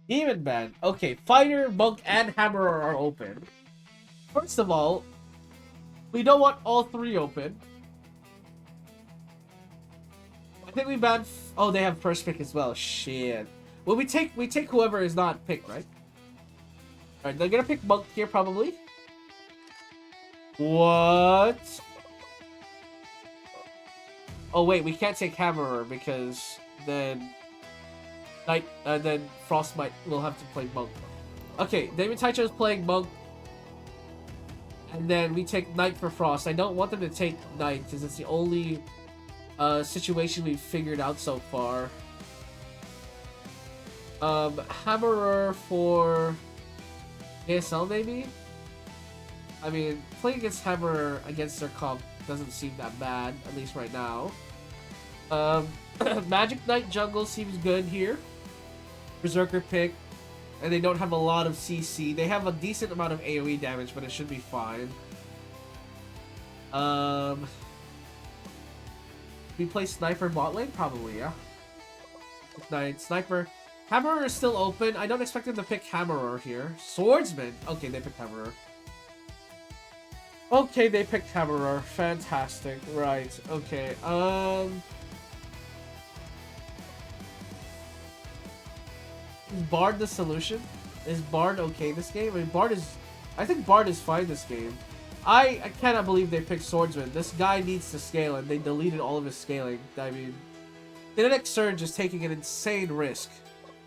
A: Demon ban. Okay, Fighter, Monk, and Hammerer are open. First of all, we don't want all 3 open. I think we ban... Oh, they have first pick as well. Shit. Well, we take whoever is not picked, right? Alright, they're gonna pick Monk here, probably. What? Oh, wait, we can't take Hammerer because then... then Frost will have to play Monk. Okay, David Taicho is playing Monk. And then we take Knight for Frost. I don't want them to take Knight because it's the only situation we've figured out so far. Hammerer for ASL maybe? I mean, playing against Hammerer against their comp doesn't seem that bad, at least right now. Magic Knight jungle seems good here. Berserker pick. And they don't have a lot of CC. They have a decent amount of AoE damage, but it should be fine. We play Sniper bot lane? Probably, yeah. Knight, Sniper. Hammerer is still open. I don't expect them to pick Hammerer here. Swordsman. Okay, they picked Hammerer. Okay, they picked Hammerer. Fantastic. Right. Okay. Is Bard the solution? Is Bard okay this game? I mean, I think Bard is fine this game. I cannot believe they picked Swordsman. This guy needs to scale, and they deleted all of his scaling. I mean, Kinetic Surge is taking an insane risk.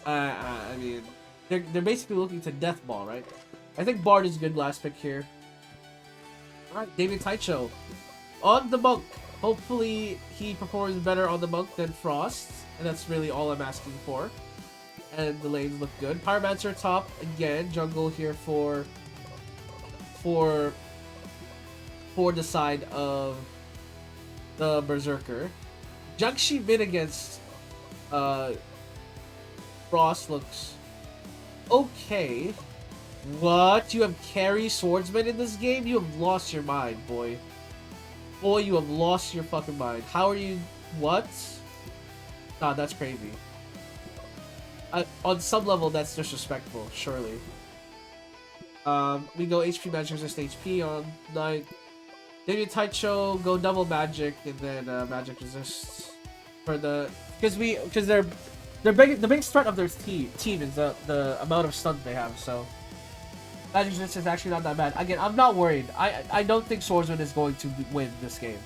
A: I mean, they're basically looking to Death Ball, right? I think Bard is a good last pick here. Alright, David Taicho. On the Monk. Hopefully, he performs better on the Monk than Frost. And that's really all I'm asking for. And the lanes look good. Pyromancer top again. Jungle here for the side of the Berserker. Junkshi mid against Frost looks okay. What? You have carry swordsman in this game? You have lost your mind, boy. Boy, you have lost your fucking mind. How are you? What? Nah, that's crazy. On some level, that's disrespectful, surely. We go HP magic resist HP on Knight. David Taicho go double magic and then magic resist for the because the biggest threat of their team is the amount of stuns they have. So magic resist is actually not that bad. Again, I'm not worried. I don't think Swordsman is going to win this game.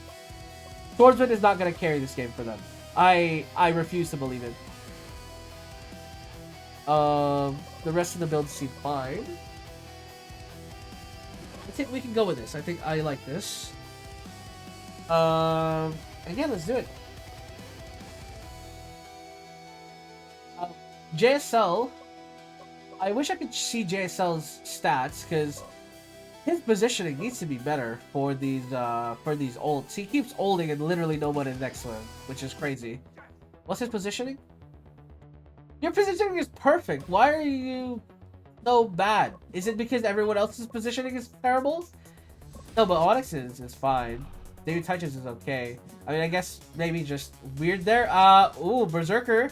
A: Swordsman is not going to carry this game for them. I refuse to believe it. The rest of the builds seem fine. think we can go with this. I think I like this. Again, let's do it. JSL. I wish I could see JSL's stats because his positioning needs to be better for these ults. He keeps ulting and literally no one is next to him, which is crazy. What's his positioning? Your positioning is perfect. Why are you so bad? Is it because everyone else's positioning is terrible? No, but Onyx's is fine. David Touches is okay. I mean, I guess maybe just weird there. Ooh, Berserker.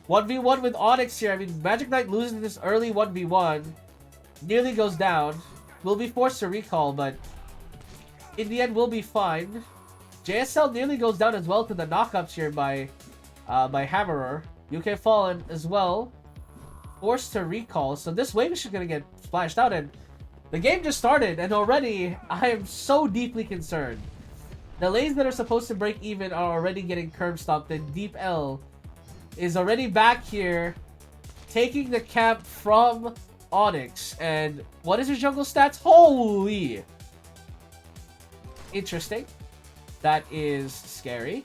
A: 1v1 with Onyx here. I mean, Magic Knight loses this early 1v1. Nearly goes down. Will be forced to recall, but in the end, we'll be fine. JSL nearly goes down as well to the knockups here by Hammerer. UK Fallen as well. Forced to recall. So this wave is just going to get splashed out. And the game just started. And already, I am so deeply concerned. The lanes that are supposed to break even are already getting curb stomped. And Deep L is already back here. Taking the camp from Onyx. And what is his jungle stats? Holy! Interesting. That is scary.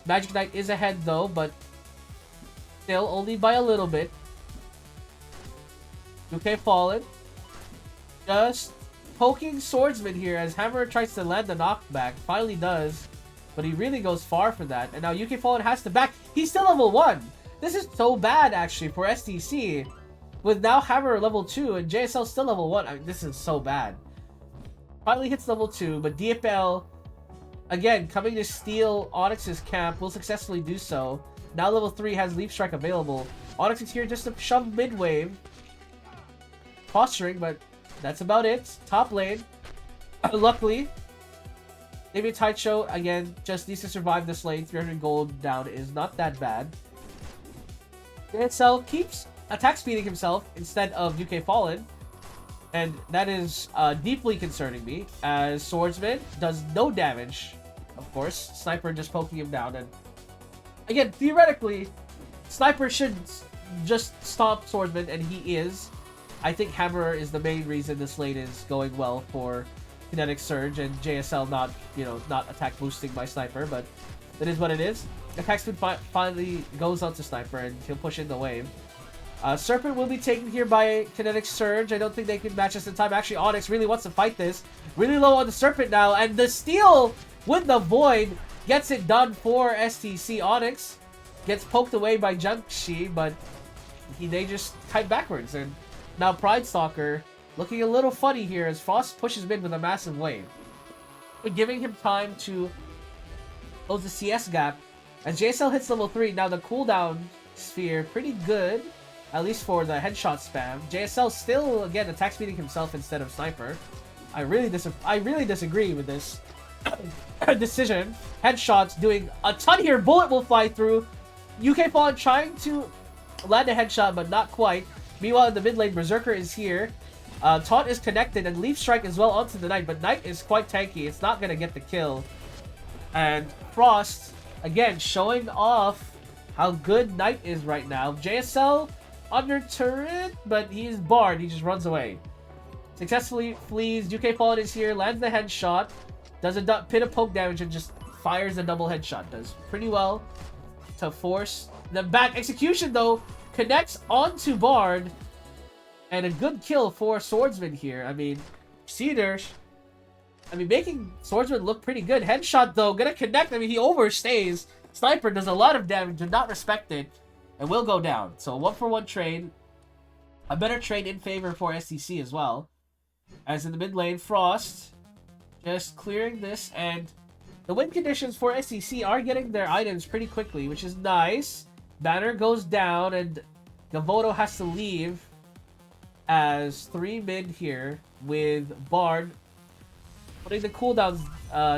A: Magic Knight is ahead though, but still only by a little bit. UK Fallen. Just poking Swordsman here as Hammer tries to land the knockback. Finally does. But he really goes far for that. And now UK Fallen has to back. He's still level 1. This is so bad actually for STC. With now Hammer level 2 and JSL still level 1. I mean, this is so bad. Finally hits level 2, but DFL, again, coming to steal Onyx's camp, will successfully do so. Now level 3 has Leaf Strike available. Onyx is here just to shove mid-wave. Posturing, but that's about it. Top lane. Luckily, maybe Taicho, again, just needs to survive this lane. 300 gold down is not that bad. JSL keeps attack speeding himself instead of UK Fallen. And that is deeply concerning me, as Swordsman does no damage, of course. Sniper just poking him down. And again, theoretically, Sniper should just stop Swordsman, and he is. I think Hammer is the main reason this lane is going well for Kinetic Surge, and JSL not, not attack boosting by Sniper, but that is what it is. Attack speed finally goes on to Sniper, and he'll push in the wave. Serpent will be taken here by Kinetic Surge. I don't think they can match us in time. Actually, Onyx really wants to fight this. Really low on the Serpent now. And the steal with the Void gets it done for STC. Onyx gets poked away by Junkshi, but they just kite backwards. And now Pride Stalker looking a little funny here as Frost pushes mid with a massive wave. But giving him time to close the CS gap. As JSL hits level 3, now the cooldown sphere pretty good. At least for the headshot spam. JSL still, again, attack speeding himself instead of Sniper. I really disagree with this decision. Headshots doing a ton here. Bullet will fly through. UK Fallen trying to land a headshot, but not quite. Meanwhile, in the mid lane, Berserker is here. Taunt is connected, and Leaf Strike as well onto the Knight. But Knight is quite tanky. It's not going to get the kill. And Frost, again, showing off how good Knight is right now. JSL under turret, but he is barred. He just runs away. Successfully flees. UK Fallen is here, lands the headshot, does a pit of poke damage, and just fires a double headshot. Does pretty well to force them back. Execution, though, connects onto Bard, and a good kill for Swordsman here. I mean, Cedar, making Swordsman look pretty good. Headshot, though, gonna connect. I mean, he overstays. Sniper does a lot of damage, did not respect it, and will go down. So a 1-for-1 trade. A better trade in favor for STC as well. As in the mid lane, Frost just clearing this, and the win conditions for STC are getting their items pretty quickly, which is nice. Banner goes down, and Gavoto has to leave as 3 mid here with Bard putting the cooldowns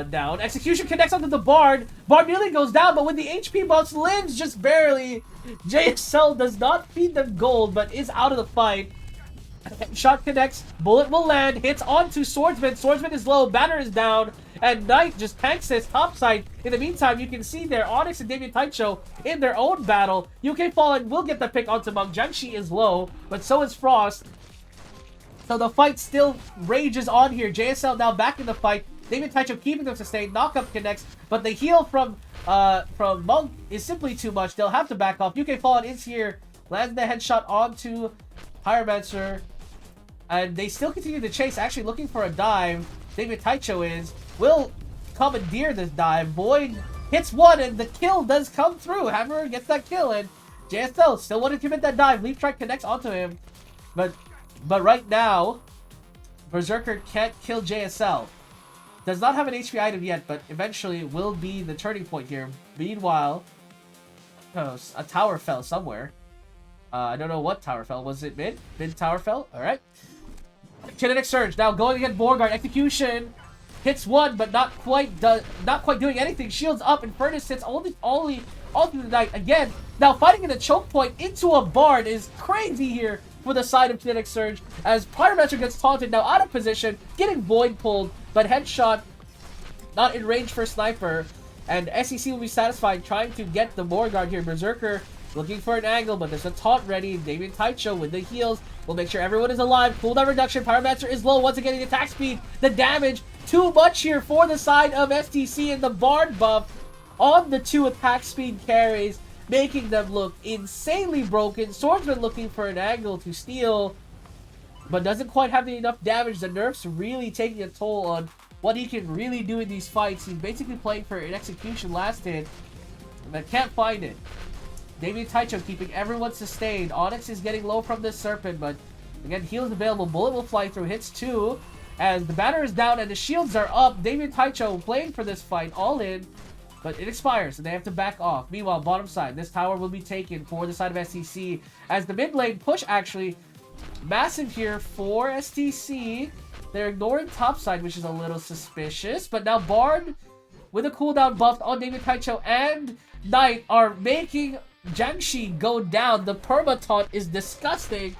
A: down. Execution connects onto the Bard. Bard nearly goes down, but when the HP buffs, lives just barely. JSL does not feed them gold, but is out of the fight. Shot connects. Bullet will land. Hits onto Swordsman. Swordsman is low. Banner is down. And Knight just tanks this topside. In the meantime, you can see there Onyx and Damien Taicho in their own battle. UK Fallen will get the pick onto Monk. Janshi is low, but so is Frost. So the fight still rages on here. JSL now back in the fight. David Taicho keeping them sustained. Knockup connects, but the heal from Monk is simply too much. They'll have to back off. UK Fallen is here. Lands the headshot onto Pyromancer. And they still continue to chase, actually looking for a dive. David Taicho will commandeer this dive. Void hits one, and the kill does come through. Hammer gets that kill, and JSL still want to commit that dive. Leap Strike connects onto him. But right now, Berserker can't kill JSL. Does not have an HP item yet, but eventually will be the turning point here. Meanwhile, a tower fell somewhere. I don't know what tower fell. Was it mid? Mid tower fell? Alright. Kinetic Surge now going against Borgard. Execution hits one, but not quite doing anything. Shields up, and Furnace hits all through the night again. Now fighting in a choke point into a barn is crazy here for the side of Kinetic Surge, as Pyromancer gets taunted, now out of position, getting Void pulled, but headshot not in range for Sniper, and STC will be satisfied trying to get the Morguard here. Berserker looking for an angle, but there's a taunt ready. David Taicho with the heals will make sure everyone is alive. Cooldown reduction, Pyromancer is low, once again the attack speed, the damage, too much here for the side of STC, and the Barn buff on the 2 attack speed carries, making them look insanely broken. Swordsman looking for an angle to steal, but doesn't quite have enough damage. The nerf's really taking a toll on what he can really do in these fights. He's basically playing for an execution last hit, but can't find it. David Taicho keeping everyone sustained. Onyx is getting low from this Serpent, but again, heals available. Bullet will fly through, hits 2, as the banner is down and the shields are up. David Taicho playing for this fight, all in, but it expires, and they have to back off. Meanwhile, bottom side, this tower will be taken for the side of STC, as the mid lane push actually massive here for STC. They're ignoring top side, which is a little suspicious, but now Bard with a cooldown buff on David Taicho and Knight are making Jiangxi go down. The perma taunt is disgusting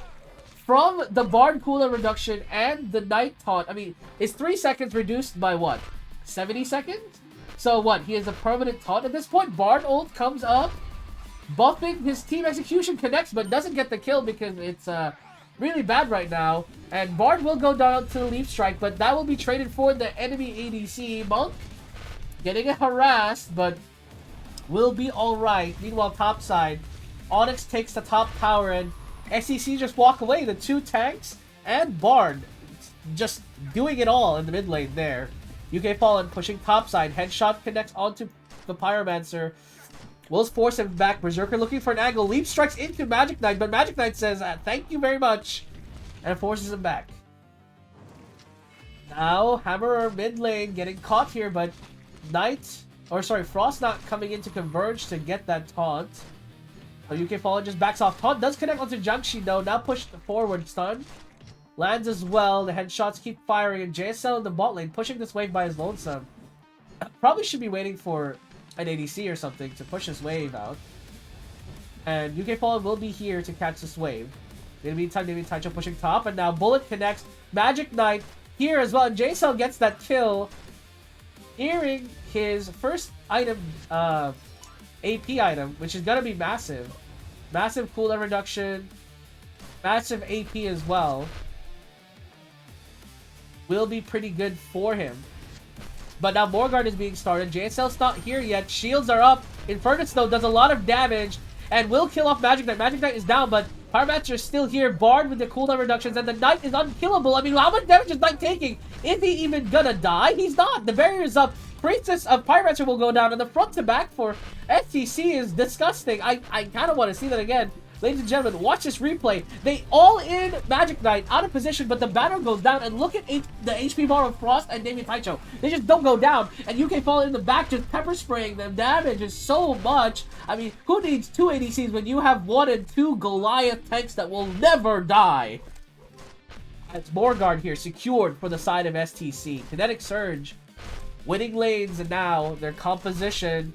A: from the Bard cooldown reduction and the Knight taunt. I mean, it's 3 seconds reduced by what? 70 seconds? So what? He has a permanent taunt at this point. Bard ult comes up, buffing his team. Execution connects, but doesn't get the kill because it's really bad right now. And Bard will go down to the Leaf Strike, but that will be traded for the enemy ADC. Monk getting harassed, but will be alright. Meanwhile, top side, Onyx takes the top tower, and SEC just walk away. The 2 tanks and Bard just doing it all in the mid lane there. UK Fallen pushing topside. Headshot connects onto the Pyromancer. Will force him back. Berserker looking for an angle. Leap strikes into Magic Knight, but Magic Knight says, thank you very much, and forces him back. Now, Hammer mid lane getting caught here, but Frost not coming in to converge to get that taunt. So UK Fallen just backs off. Taunt does connect onto Jiangxi though. Now pushed forward. Stun lands as well. The headshots keep firing, and JSL in the bot lane pushing this wave by his lonesome. Probably should be waiting for an ADC or something to push this wave out. And UK Fallen will be here to catch this wave. In the meantime, David Taicho pushing top, and now Bullet connects. Magic Knight here as well, and JSL gets that kill, earring his first item, AP item, which is gonna be massive. Massive cooldown reduction, massive AP as well. Will be pretty good for him. But now Morguard is being started. JSL's not here yet. Shields are up. Infernus though does a lot of damage and will kill off Magic Knight. Magic Knight is down, but Pyromancer is still here. Bard with the cooldown reductions, and the Knight is unkillable. I mean, how much damage is Knight taking? Is he even gonna die? He's not. The barrier is up. Princess of Pyromancer will go down, and the front to back for STC is disgusting. I kind of want to see that again. Ladies and gentlemen, watch this replay. They all in Magic Knight, out of position, but the banner goes down, and look at the HP bar of Frost and David Taicho. They just don't go down, and UK Fallen in the back just pepper spraying them. Damage is so much. I mean, who needs 2 ADCs when you have 1 and 2 Goliath tanks that will never die? It's Morguard here, secured for the side of STC. Kinetic Surge, winning lanes, and now their composition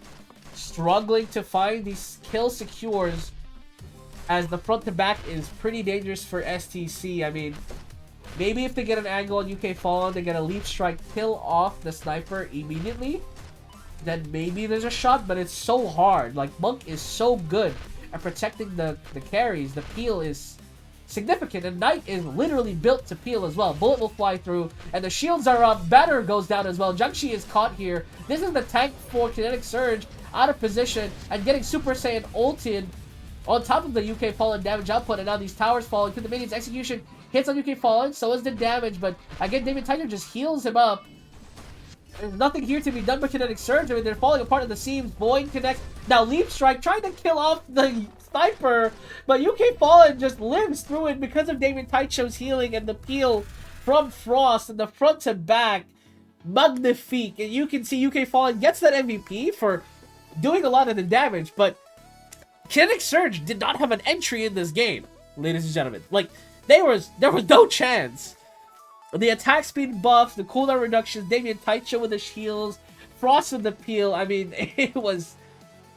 A: struggling to find these kill secures, as the front to back is pretty dangerous for STC. I mean, maybe if they get an angle on UK Fallen, they get a Leap Strike, kill off the Sniper immediately, then maybe there's a shot, but it's so hard. Like, Monk is so good at protecting the carries. The peel is significant. And Knight is literally built to peel as well. Bullet will fly through, and the shields are up. Banner goes down as well. Jiangxi is caught here. This is the tank for Kinetic Surge, out of position, and getting Super Saiyan ulted on top of the UK Fallen damage output, and now these towers falling to the minions. Execution hits on UK Fallen, so is the damage, but again, David Tiger just heals him up. There's nothing here to be done but Kinetic Surge. I mean, they're falling apart at the seams. Boyd connects. Now, Leap Strike trying to kill off the sniper, but UK Fallen just lives through it because of David Taicho's healing and the peel from Frost and the front to back. Magnifique. And you can see UK Fallen gets that MVP for doing a lot of the damage, but Kinetic Surge did not have an entry in this game, ladies and gentlemen. Like, there was no chance. The attack speed buff, the cooldown reductions, Damien Taicho with the shields, Frost with the peel. I mean, it was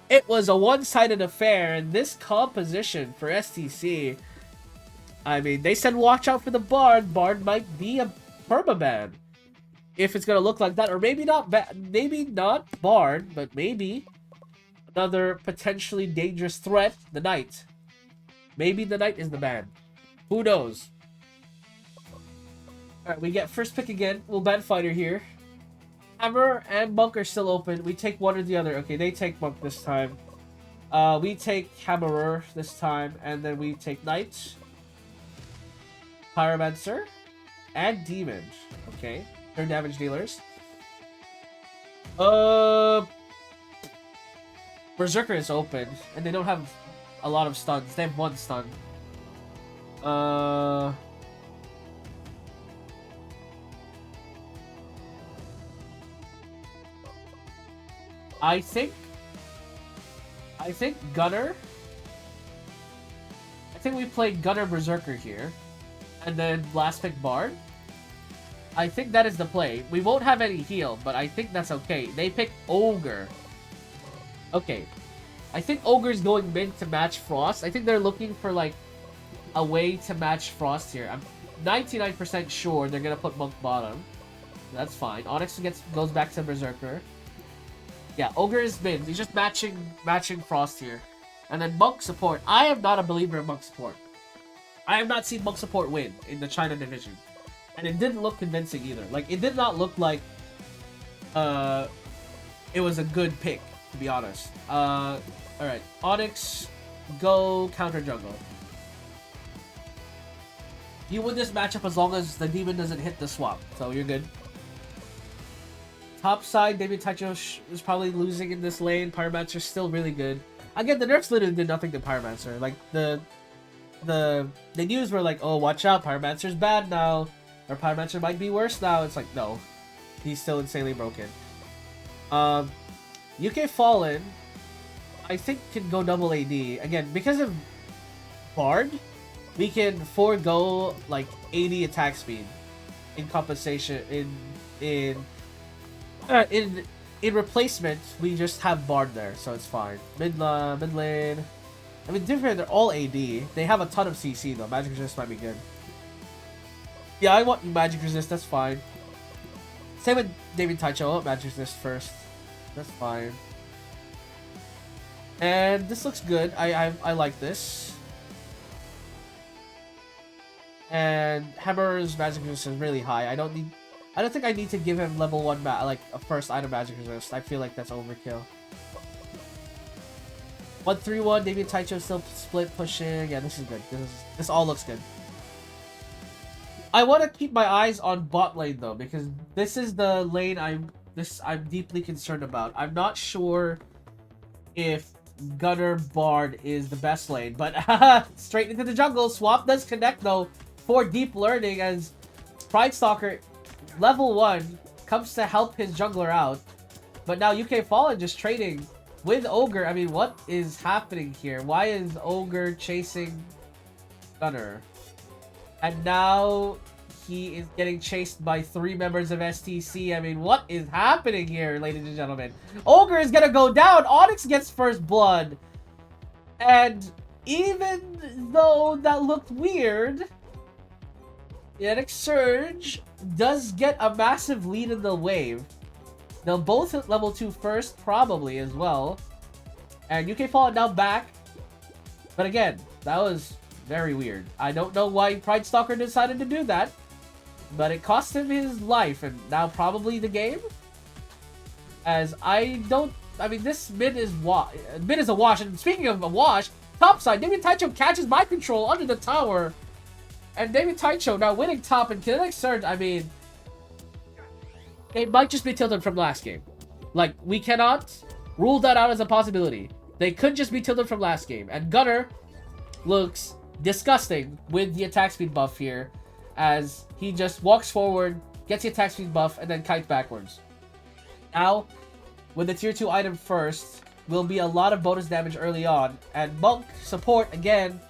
A: a one-sided affair. And this composition for STC, I mean, they said watch out for the Bard. Bard might be a permaban if it's gonna look like that, or maybe not. Maybe not Bard, but maybe another potentially dangerous threat. The Knight. Maybe the Knight is the ban. Who knows? Alright, we get first pick again. We'll ban Fighter here. Hammer and Monk are still open. We take one or the other. Okay, they take Monk this time. We take Hammerer this time. And then we take Knight, Pyromancer, and Demon. Okay, they're damage dealers. Berserker is open. And they don't have a lot of stuns. They have one stun. I think Gunner. I think we play Gunner Berserker here. And then last pick Bard. I think that is the play. We won't have any heal, but I think that's okay. They pick Ogre. Okay. I think Ogre's going mid to match Frost. I think they're looking for, like, a way to match Frost here. I'm 99% sure they're going to put Monk bottom. That's fine. Onyx goes back to Berserker. Yeah, Ogre is mid. He's just matching Frost here. And then Monk support. I am not a believer in Monk support. I have not seen Monk support win in the China division. And it didn't look convincing either. Like, it did not look like it was a good pick, to be honest. Alright. Onyx, go counter jungle. You win this matchup as long as the demon doesn't hit the swap. So you're good. Top side, David Taicho is probably losing in this lane. Pyromancer's still really good. Again, the nerfs literally did nothing to Pyromancer. Like, the news were like, oh, watch out, Pyromancer's bad now. Or Pyromancer might be worse now. It's like, no. He's still insanely broken. UK Fallen, I think, can go double AD. Again, because of Bard, we can forego, like, 80 attack speed in compensation. In replacement, we just have Bard there, so it's fine. Mid lane. I mean, different. They're all AD. They have a ton of CC though. Magic Resist might be good. Yeah, I want Magic Resist. That's fine. Same with David Taicho. I want Magic Resist first. That's fine. And this looks good. I like this. And Hammer's Magic Resist is really high. I don't think I need to give him level 1 like a first item Magic Resist. I feel like that's overkill. 1-3-1, David Taicho still split pushing. Yeah, this is good. This all looks good. I want to keep my eyes on bot lane though, because this is the lane I'm deeply concerned about. I'm not sure if Gunner Bard is the best lane, but straight into the jungle. Swap does connect though for deep learning as Pride Stalker level 1 comes to help his jungler out. But now UK Fallen just trading with Ogre. I mean, what is happening here? Why is Ogre chasing Gunner? And now he is getting chased by 3 members of STC. I mean, what is happening here, ladies and gentlemen? Ogre is gonna go down. Onyx gets first blood. And even though that looked weird, Kinetic Surge does get a massive lead in the wave. They'll both hit level 2 first, probably as well. And UK Fallen now back. But again, that was Very weird. I don't know why Pride Stalker decided to do that, but it cost him his life and now probably the game. As I mean, this mid is a wash. And speaking of a wash, top side, David Taicho catches my control under the tower. And David Taicho now winning top and Kinetic Surge. I mean, it might just be tilted from last game. Like, we cannot rule that out as a possibility. They could just be tilted from last game. And Gunner looks disgusting with the attack speed buff here, as he just walks forward, gets the attack speed buff, and then kites backwards. Now, with the tier 2 item first, will be a lot of bonus damage early on. And Monk support, again,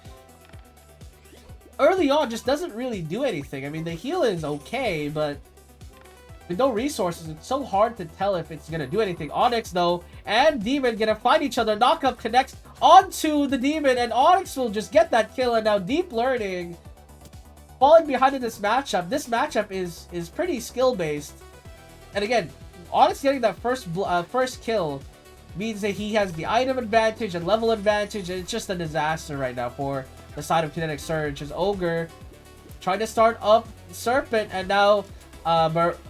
A: early on just doesn't really do anything. I mean, the heal is okay, but with no resources, it's so hard to tell if it's going to do anything. Onyx, though, and Demon going to find each other. Knockup connects onto the Demon, and Onyx will just get that kill. And now Deep Learning falling behind in this matchup. This matchup is pretty skill-based. And again, Onyx getting that first kill means that he has the item advantage and level advantage, and it's just a disaster right now for the side of Kinetic Surge. As Ogre trying to start up Serpent, and now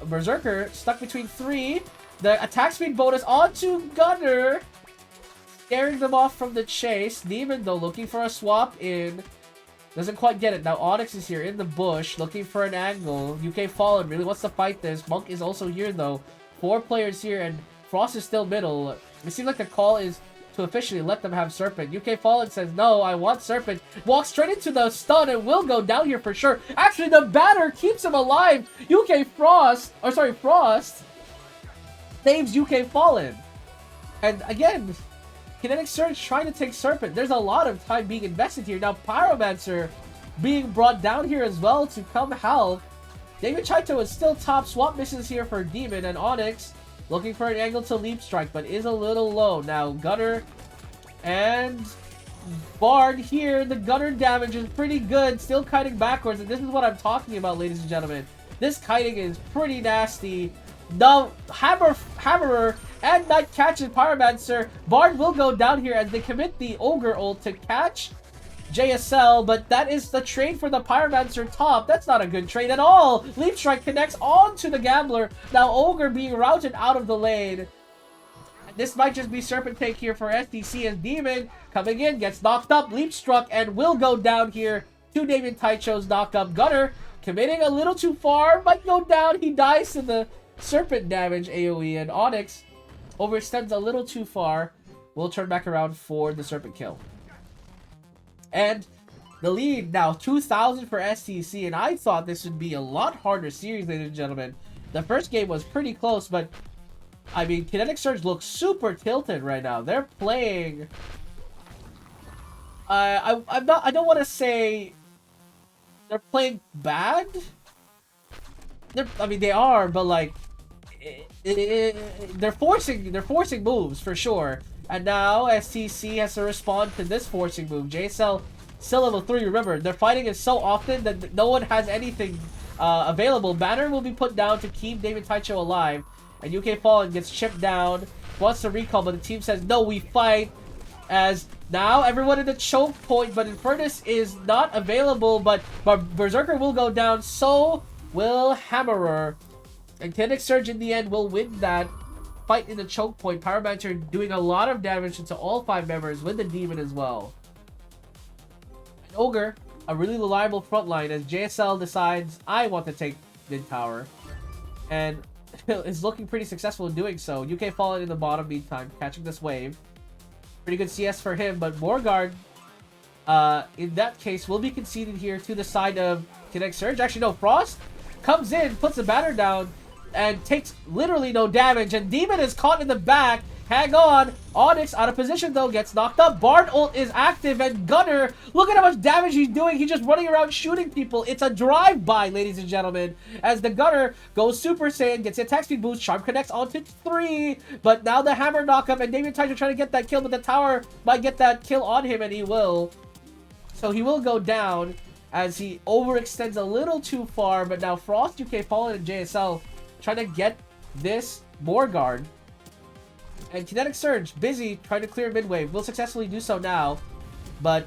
A: Berserker stuck between 3. The attack speed bonus onto Gunner, scaring them off from the chase. Demon, though, looking for a swap in. Doesn't quite get it. Now Onyx is here in the bush, looking for an angle. UK Fallen really wants to fight this. Monk is also here, though. 4 players here, and Frost is still middle. It seems like the call is to officially let them have Serpent. UK Fallen says, no, I want Serpent. Walks straight into the stun and will go down here for sure. Actually, the banner keeps him alive. Frost saves UK Fallen. And again, Kinetic Surge trying to take Serpent. There's a lot of time being invested here. Now Pyromancer being brought down here as well to come help. David Chaito is still top. Swap missions here for Demon, and Onyx looking for an angle to leap strike, but is a little low. Now Gunner and Bard here. The Gunner damage is pretty good. Still kiting backwards, and this is what I'm talking about, ladies and gentlemen. This kiting is pretty nasty. Now Hammerer and Knight catches Pyromancer. Bard will go down here as they commit the Ogre ult to catch JSL, but that is the trade for the Pyromancer top. That's not a good trade at all. Leap Strike connects onto the Gambler. Now Ogre being routed out of the lane. This might just be Serpent take here for STC, as Demon coming in, gets knocked up, Leap Struck, and will go down here to David Taicho's knock up. Gunner committing a little too far, might go down. He dies to the Serpent damage AoE, and Onyx overextends a little too far. Will turn back around for the Serpent kill. And the lead now 2,000 for STC, and I thought this would be a lot harder series, ladies and gentlemen. The first game was pretty close, but I mean, Kinetic Surge looks super tilted right now. They're playing. I don't want to say they're playing bad. I mean, they are, but like, they're forcing moves for sure. And now STC has to respond to this forcing move. JSL still level 3. Remember, their fighting is so often that no one has anything available. Banner will be put down to keep David Taicho alive. And UK Fallen gets chipped down. Wants to recall, but the team says, no, we fight. As now everyone in the choke point, but Infernus is not available. But Berserker will go down. So will Hammerer. And Kinetic Surge in the end will win that fight in the choke point. Pyromancer doing a lot of damage to all 5 members with the Demon as well. And Ogre, a really reliable frontline, as JSL decides, I want to take mid tower. And is looking pretty successful in doing so. UK Fallen in the bottom meantime, catching this wave. Pretty good CS for him, but Morgard, in that case, will be conceded here to the side of Kinetic Surge. Actually, no, Frost comes in, puts the banner down, and takes literally no damage. And Demon is caught in the back. Hang on. Onyx out of position though, gets knocked up. Bard ult is active, and Gunner, look at how much damage he's doing. He's just running around shooting people. It's a drive-by, ladies and gentlemen, as the Gunner goes Super Saiyan, gets the attack speed boost. Charm connects onto 3, but now the hammer knockup, and David Taicho trying to get that kill, but the tower might get that kill on him, and he will. So he will go down as he overextends a little too far. But now Frost, UK Fallen, and JSL trying to get this Morgard. And Kinetic Surge, busy trying to clear mid wave. Will successfully do so now. But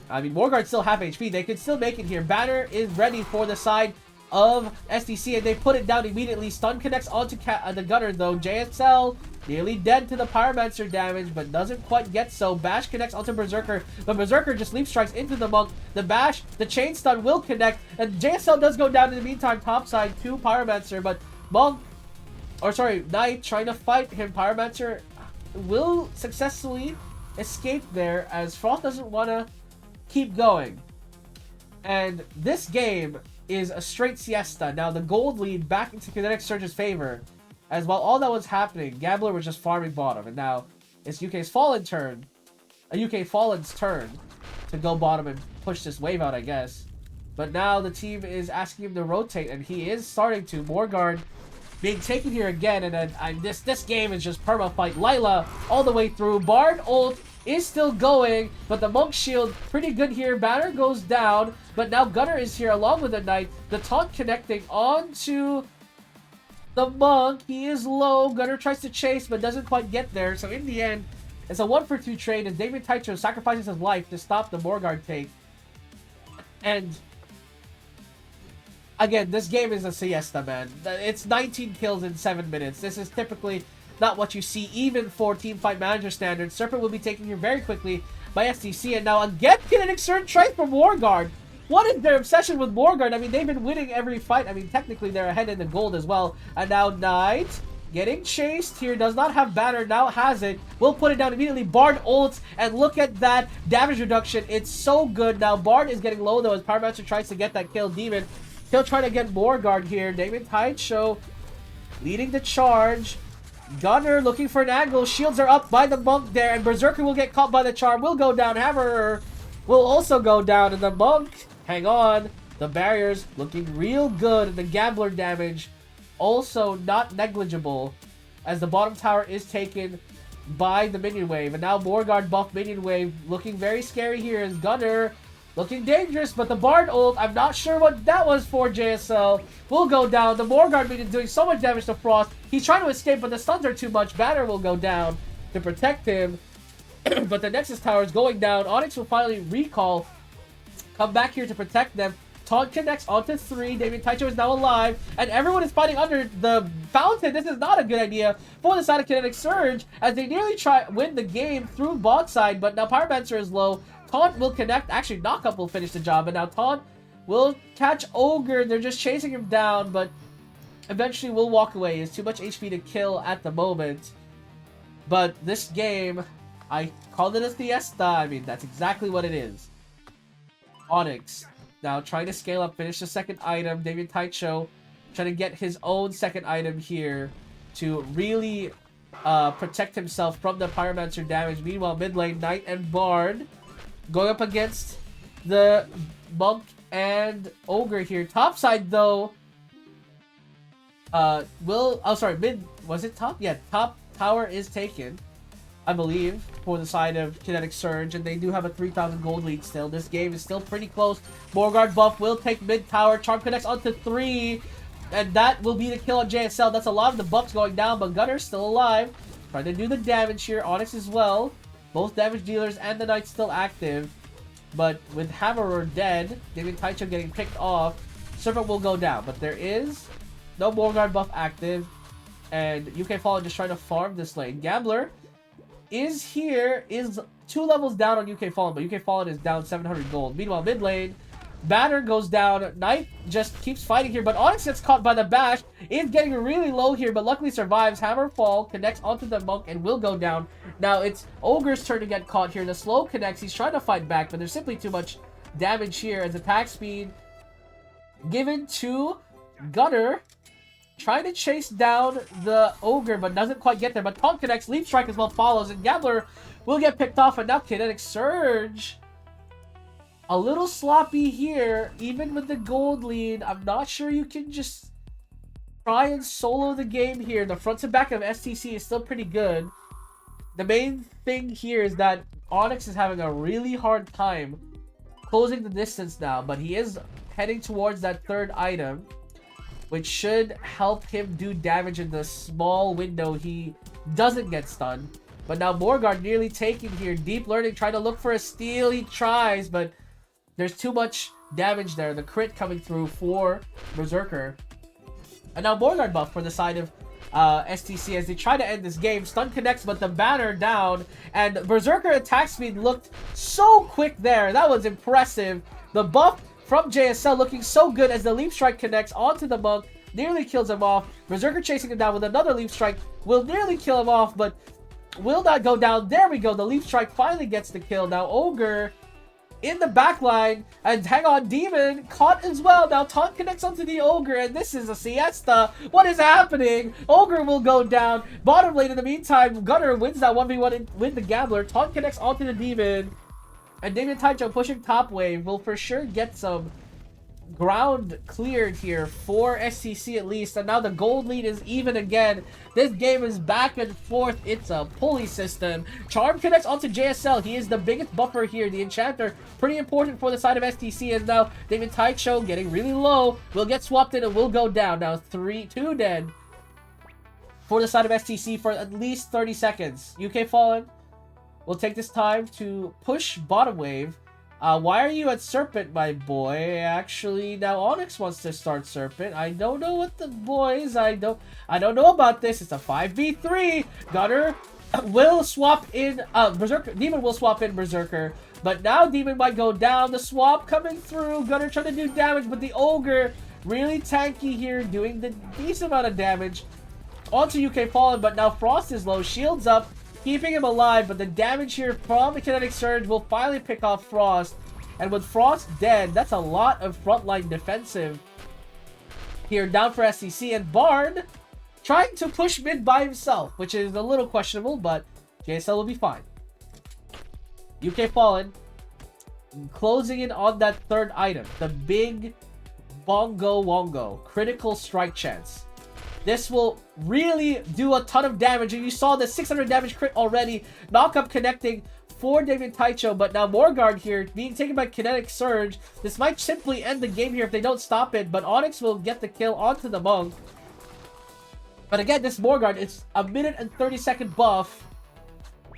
A: I mean, Morguard's still half HP. They could still make it here. Banner is ready for the side of STC, and they put it down immediately. Stun connects onto the Gunner, though. JSL nearly dead to the Pyromancer damage, but doesn't quite get so. Bash connects onto Berserker, but Berserker just leap strikes into the Monk. The Bash, the Chain Stun will connect, and JSL does go down in the meantime, topside to Pyromancer, but Monk, or sorry, Knight trying to fight him. Pyromancer will successfully escape there, as Froth doesn't want to keep going. And this game is a straight siesta. Now the gold lead back into Kinetic Surge's favor, as while all that was happening, Gambler was just farming bottom, and now it's UK's Fallen's turn to go bottom and push this wave out, I guess. But now the team is asking him to rotate, and he is starting to. Morguard being taken here again, and then this game is just perma fight. Lila all the way through. Bard ult is still going, but the Monk shield pretty good here. Banner goes down, but now Gunner is here along with the Knight. The taunt connecting onto the Monk. He is low. Gunner tries to chase, but doesn't quite get there. So in the end, it's a 1-for-2 trade, and David Taicho sacrifices his life to stop the Morguard take. And again, this game is a siesta, man. It's 19 kills in 7 minutes. This is typically not what you see, even for Teamfight Manager standards. Serpent will be taken here very quickly by STC, and now again, Kinetic Surge tries for Morguard. What is their obsession with Morguard? I mean, they've been winning every fight. I mean, technically, they're ahead in the gold as well. And now Knight getting chased here, does not have Banner, now has it. Will put it down immediately. Bard ults, and look at that damage reduction. It's so good. Now Bard is getting low, though, as Pyromancer tries to get that kill. Demon, he'll try to get Morguard here. David Taicho leading the charge. Gunner looking for an angle. Shields are up by the Monk there, and Berserker will get caught by the charm. Will go down. Hammerer will also go down, and the Monk, hang on. The barriers looking real good, and the Gambler damage also not negligible, as the bottom tower is taken by the minion wave. And now Morguard buff minion wave looking very scary here, as Gunner looking dangerous, but the Bard ult, I'm not sure what that was for. JSL will go down. The Morguard minion doing so much damage to Frost. He's trying to escape, but the stuns are too much. Banner will go down to protect him. But the Nexus tower is going down. Onyx will finally recall, come back here to protect them. Taunt connects onto 3. David Taicho is now alive, and everyone is fighting under the fountain. This is not a good idea for the side of Kinetic Surge, as they nearly win the game through bot side, but now Pyromancer is low. Taunt will connect. Actually, Knockup will finish the job, and now Taunt will catch Ogre. They're just chasing him down, but eventually will walk away. He has too much HP to kill at the moment. But this game, I called it a siesta. I mean, that's exactly what it is. Onyx now trying to scale up, finish the second item. David Taicho trying to get his own second item here to really protect himself from the Pyromancer damage. Meanwhile, mid lane, Knight and Bard going up against the Monk and Ogre here. Top side, though, mid, was it top? Yeah, top tower is taken, I believe, for the side of Kinetic Surge, and they do have a 3,000 gold lead still. This game is still pretty close. Morguard buff will take mid tower. Charm connects onto 3, and that will be the kill on JSL. That's a lot of the buffs going down, but Gunner's still alive. Trying to do the damage here. Onyx as well. Both damage dealers and the Knight still active. But with Hammerer dead, David Taicho getting picked off, Serpent will go down. But there is no Morguard buff active, and UK Fallen just trying to farm this lane. Gambler is here, is 2 levels down on UK Fallen, but UK Fallen is down 700 gold. Meanwhile, mid lane, Banner goes down. Knight just keeps fighting here, but Onyx gets caught by the bash. Is getting really low here, but luckily survives. Hammer fall, connects onto the Monk, and will go down. Now it's Ogre's turn to get caught here. The slow connects. He's trying to fight back, but there's simply too much damage here, as attack speed given to Gunner. Trying to chase down the Ogre, but doesn't quite get there. But Taunt connects, Leap Strike as well follows, and Gambler will get picked off. And now Kinetic Surge, a little sloppy here, even with the gold lead. I'm not sure you can just try and solo the game here. The front to back of STC is still pretty good. The main thing here is that Onyx is having a really hard time closing the distance now, but he is heading towards that third item, which should help him do damage in the small window he doesn't get stunned. But now Morgard nearly taken here. Deep Learning trying to look for a steal. He tries, but there's too much damage there. The crit coming through for Berserker. And now Morgard buff for the side of STC as they try to end this game. Stun connects, but the banner down. And Berserker attack speed looked so quick there. That was impressive. The buff from JSL looking so good as the Leap Strike connects onto the Monk. Nearly kills him off. Berserker chasing him down with another Leap Strike. Will nearly kill him off, but will not go down. There we go. The Leap Strike finally gets the kill. Now Ogre in the backline, and hang on, Demon caught as well. Now taunt connects onto the Ogre, and this is a siesta. What is happening? Ogre will go down. Bottom lane in the meantime, Gunner wins that 1v1 and win the Gambler. Taunt connects onto the Demon, and Damien Taicho pushing top wave will for sure get some ground cleared here for STC at least. And now the gold lead is even again. This game is back and forth. It's a pulley system. Charm connects onto JSL. He is the biggest buffer here. The Enchanter, pretty important for the side of STC. And now Damien Taicho getting really low. Will get swapped in and will go down. Now 2 dead for the side of STC for at least 30 seconds. UK Fallen will take this time to push bottom wave. Why are you at Serpent, my boy? Actually, now Onyx wants to start Serpent. I don't know what the boys. I don't know about this. It's a 5v3. Gunner will swap in. Berserker. Demon will swap in Berserker. But now Demon might go down. The swap coming through. Gunner trying to do damage, but the Ogre really tanky here, doing the decent amount of damage onto UK Fallen. But now Frost is low. Shields up, keeping him alive, but the damage here from the Kinetic Surge will finally pick off Frost. And with Frost dead, that's a lot of frontline defensive here down for STC. And Barn trying to push mid by himself, which is a little questionable, but JSL will be fine. UK Fallen closing in on that third item, the big Bongo Wongo critical strike chance. This will really do a ton of damage, and you saw the 600 damage crit already. Knockup connecting for Damien Taicho, but now Morgard here being taken by Kinetic Surge. This might simply end the game here if they don't stop it, but Onyx will get the kill onto the Monk. But again, this Morgard, it's a minute and 30-second buff.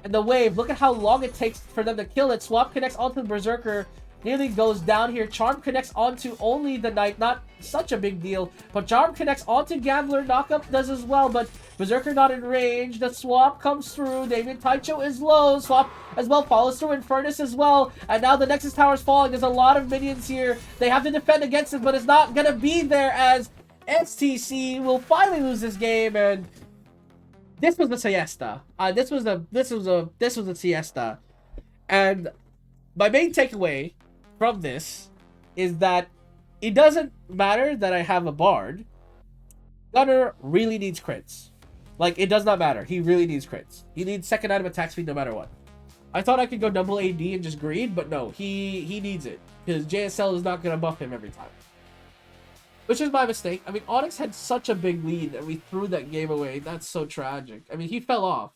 A: And the wave, look at how long it takes for them to kill it. Swap connects onto the Berserker. Nearly goes down here. Charm connects onto only the Knight. Not such a big deal. But Charm connects onto Gambler. Knockup does as well. But Berserker not in range. The swap comes through. Damien Taicho is low. Swap as well follows through. Infernus as well. And now the Nexus Tower is falling. There's a lot of minions here. They have to defend against it. But it's not going to be there as STC will finally lose this game. And this was the siesta. This was a siesta. And my main takeaway from this is that it doesn't matter that I have a Bard. Gunner really needs crits. Like, it does not matter. He really needs crits. He needs second item attack speed no matter what. I thought I could go double AD and just greed, but no, he needs it. Because JSL is not going to buff him every time. Which is my mistake. I mean, Onyx had such a big lead and we threw that game away. That's so tragic. I mean, he fell off.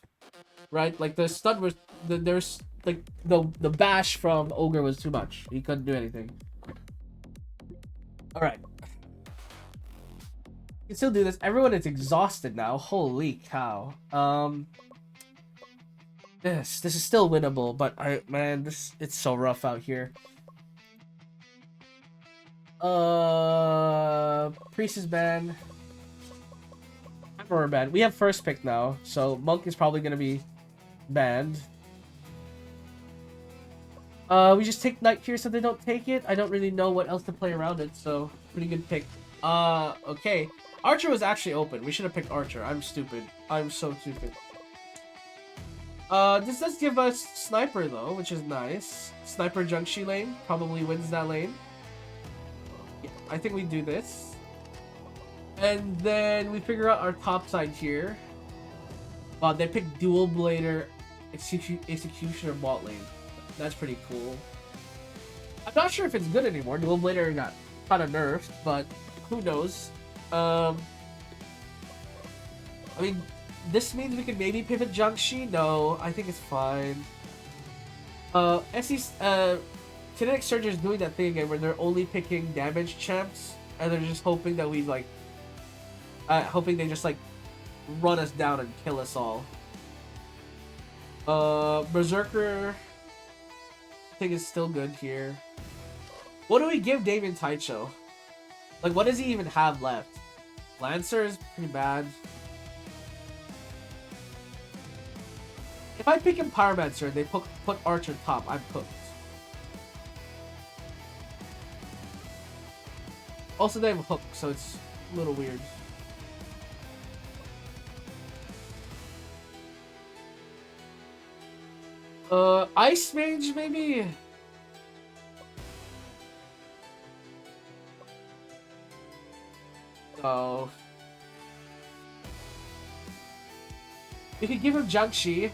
A: Right? Like, the stun was... There's... Like, the bash from Ogre was too much. He couldn't do anything. Alright. You can still do this. Everyone is exhausted now. Holy cow. This is still winnable, but it's so rough out here. Priest is banned. Emperor banned. We have first pick now, so Monk is probably gonna be banned. We just take Knight here so they don't take it. I don't really know what else to play around it, so pretty good pick. Okay. Archer was actually open. We should have picked Archer. I'm stupid. I'm so stupid. This does give us Sniper though, which is nice. Sniper Junction lane probably wins that lane. Yeah, I think we do this. And then we figure out our top side here. Wow, they picked Dual Blader, Executioner bot lane. That's pretty cool. I'm not sure if it's good anymore. Dual Blader got kind of nerfed, but who knows? I mean, this means we can maybe pivot Jiangxi. No, I think it's fine. Kinetic Surge is doing that thing again where they're only picking damage champs, and they're just hoping that we like, hoping they just like run us down and kill us all. Berserker, I think is still good here. What do we give Damien Taicho? Like, what does he even have left? Lancer is pretty bad. If I pick him Pyromancer and they put Archer top, I'm cooked. Also, they have a hook, so it's a little weird. Ice Mage, maybe? Oh. You could give him Jiangxi. I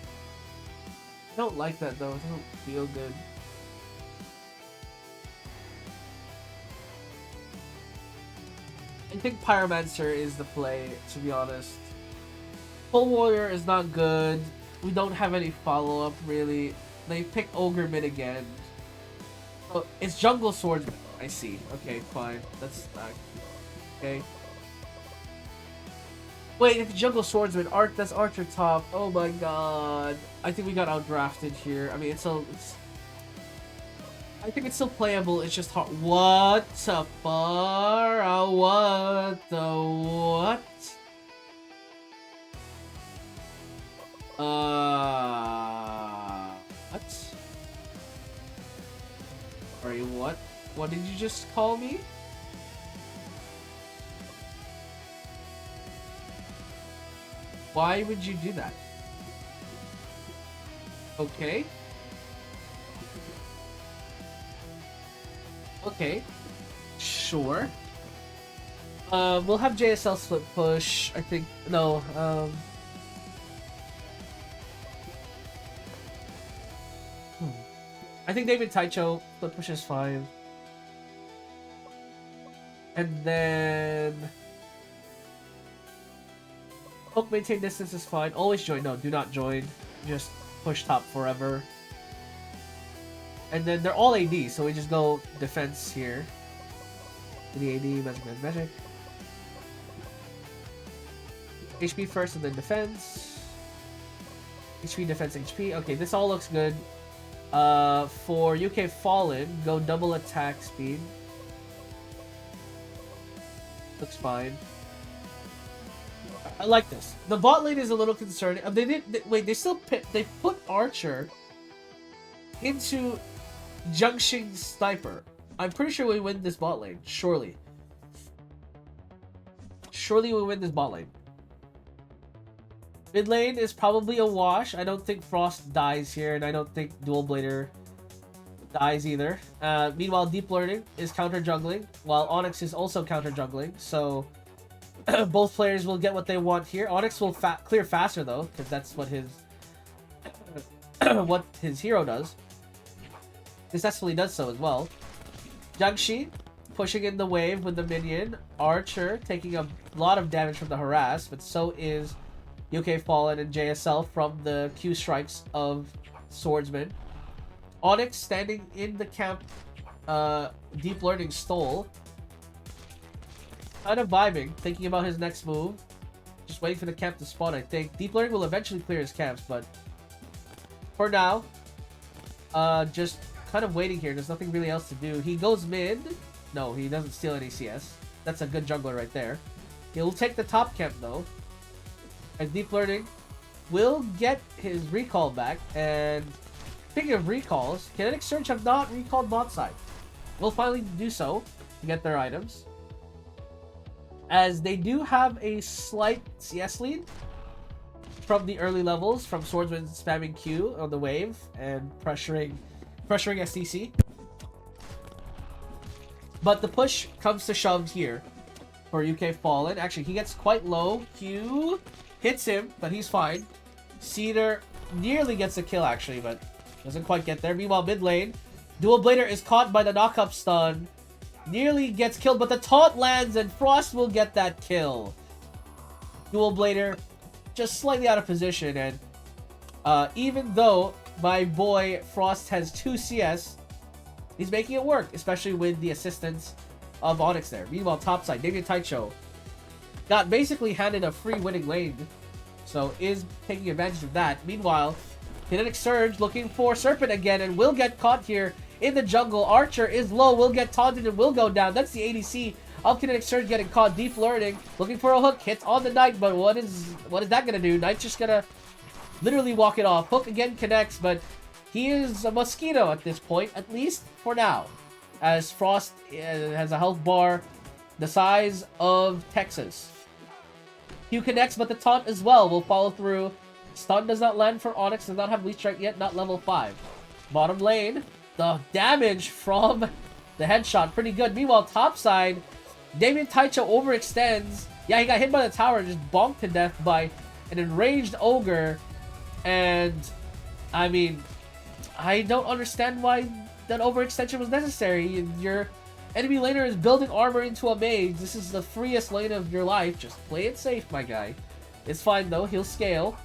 A: don't like that, though. It doesn't feel good. I think Pyromancer is the play, to be honest. Full Warrior is not good. We don't have any follow-up, really. They pick Ogre mid again. Oh, it's Jungle Swordsman. I see. Okay, fine. That's not... Okay. Wait, it's Jungle Swordsman. That's Archer top. Oh my god. I think we got outdrafted here. I mean, I think it's still playable. It's just hard. What the fuck? What the what? What? Sorry, what? What did you just call me? Why would you do that? Okay. Okay. Sure. We'll have JSL split push. I think no. I think David Taicho split push is fine. And then Hook maintain distance is fine. Always join. No, do not join. Just push top forever. And then they're all AD, so we just go defense here. The AD, magic. HP first and then defense. HP, defense, HP. Okay, this all looks good. For UK Fallen, go double attack speed. Looks fine. I like this. The bot lane is a little concerning. They put Archer into Junction Sniper. I'm pretty sure we win this bot lane. Surely. Surely we win this bot lane. Mid lane is probably a wash. I don't think Frost dies here, and I don't think Dual Blader dies either. Meanwhile, Deep Learning is counter jungling, while Onyx is also counter jungling. So both players will get what they want here. Onyx will clear faster though, because that's what his what his hero does. Successfully does so as well. Jiangxi pushing in the wave with the minion. Archer taking a lot of damage from the harass, but so is UK Fallen and JSL from the Q strikes of Swordsman. Onyx standing in the camp. Deep Learning stole. Kind of vibing, thinking about his next move. Just waiting for the camp to spawn, I think. Deep Learning will eventually clear his camps, but for now, just kind of waiting here. There's nothing really else to do. He goes mid. No, he doesn't steal any CS. That's a good jungler right there. He'll take the top camp, though. And Deep Learning will get his recall back. And speaking of recalls, Kinetic Surge have not recalled bot side. Will finally do so to get their items, as they do have a slight CS lead from the early levels, from Swordsman spamming Q on the wave and pressuring STC. But the push comes to shove here for UK Fallen. Actually, he gets quite low. Q hits him, but he's fine. Cedar nearly gets a kill, actually, but doesn't quite get there. Meanwhile, mid lane, Dual Blader is caught by the knock-up stun. Nearly gets killed, but the taunt lands and Frost will get that kill. Dual Blader just slightly out of position, and even though my boy Frost has 2 CS, he's making it work, especially with the assistance of Onyx there. Meanwhile, topside, Damien Taicho got basically handed a free winning lane, so is taking advantage of that. Meanwhile, Kinetic Surge looking for Serpent again and will get caught here in the jungle. Archer is low, will get taunted and will go down. That's the ADC of Kinetic Surge getting caught. Deep Learning looking for a hook, hits on the Knight, but what is that gonna do? Knight's just gonna literally walk it off. Hook again connects, but he is a mosquito at this point, at least for now, as Frost has a health bar the size of Texas. Q connects, but the taunt as well will follow through. Stun does not land for Onyx, does not have Leech Strike yet, not level 5. Bottom lane, the damage from the headshot, pretty good. Meanwhile, top side, Damien Taicho overextends. Yeah, he got hit by the tower and just bonked to death by an enraged ogre. And, I mean, I don't understand why that overextension was necessary. Your enemy laner is building armor into a mage. This is the freest lane of your life. Just play it safe, my guy. It's fine, though. He'll scale.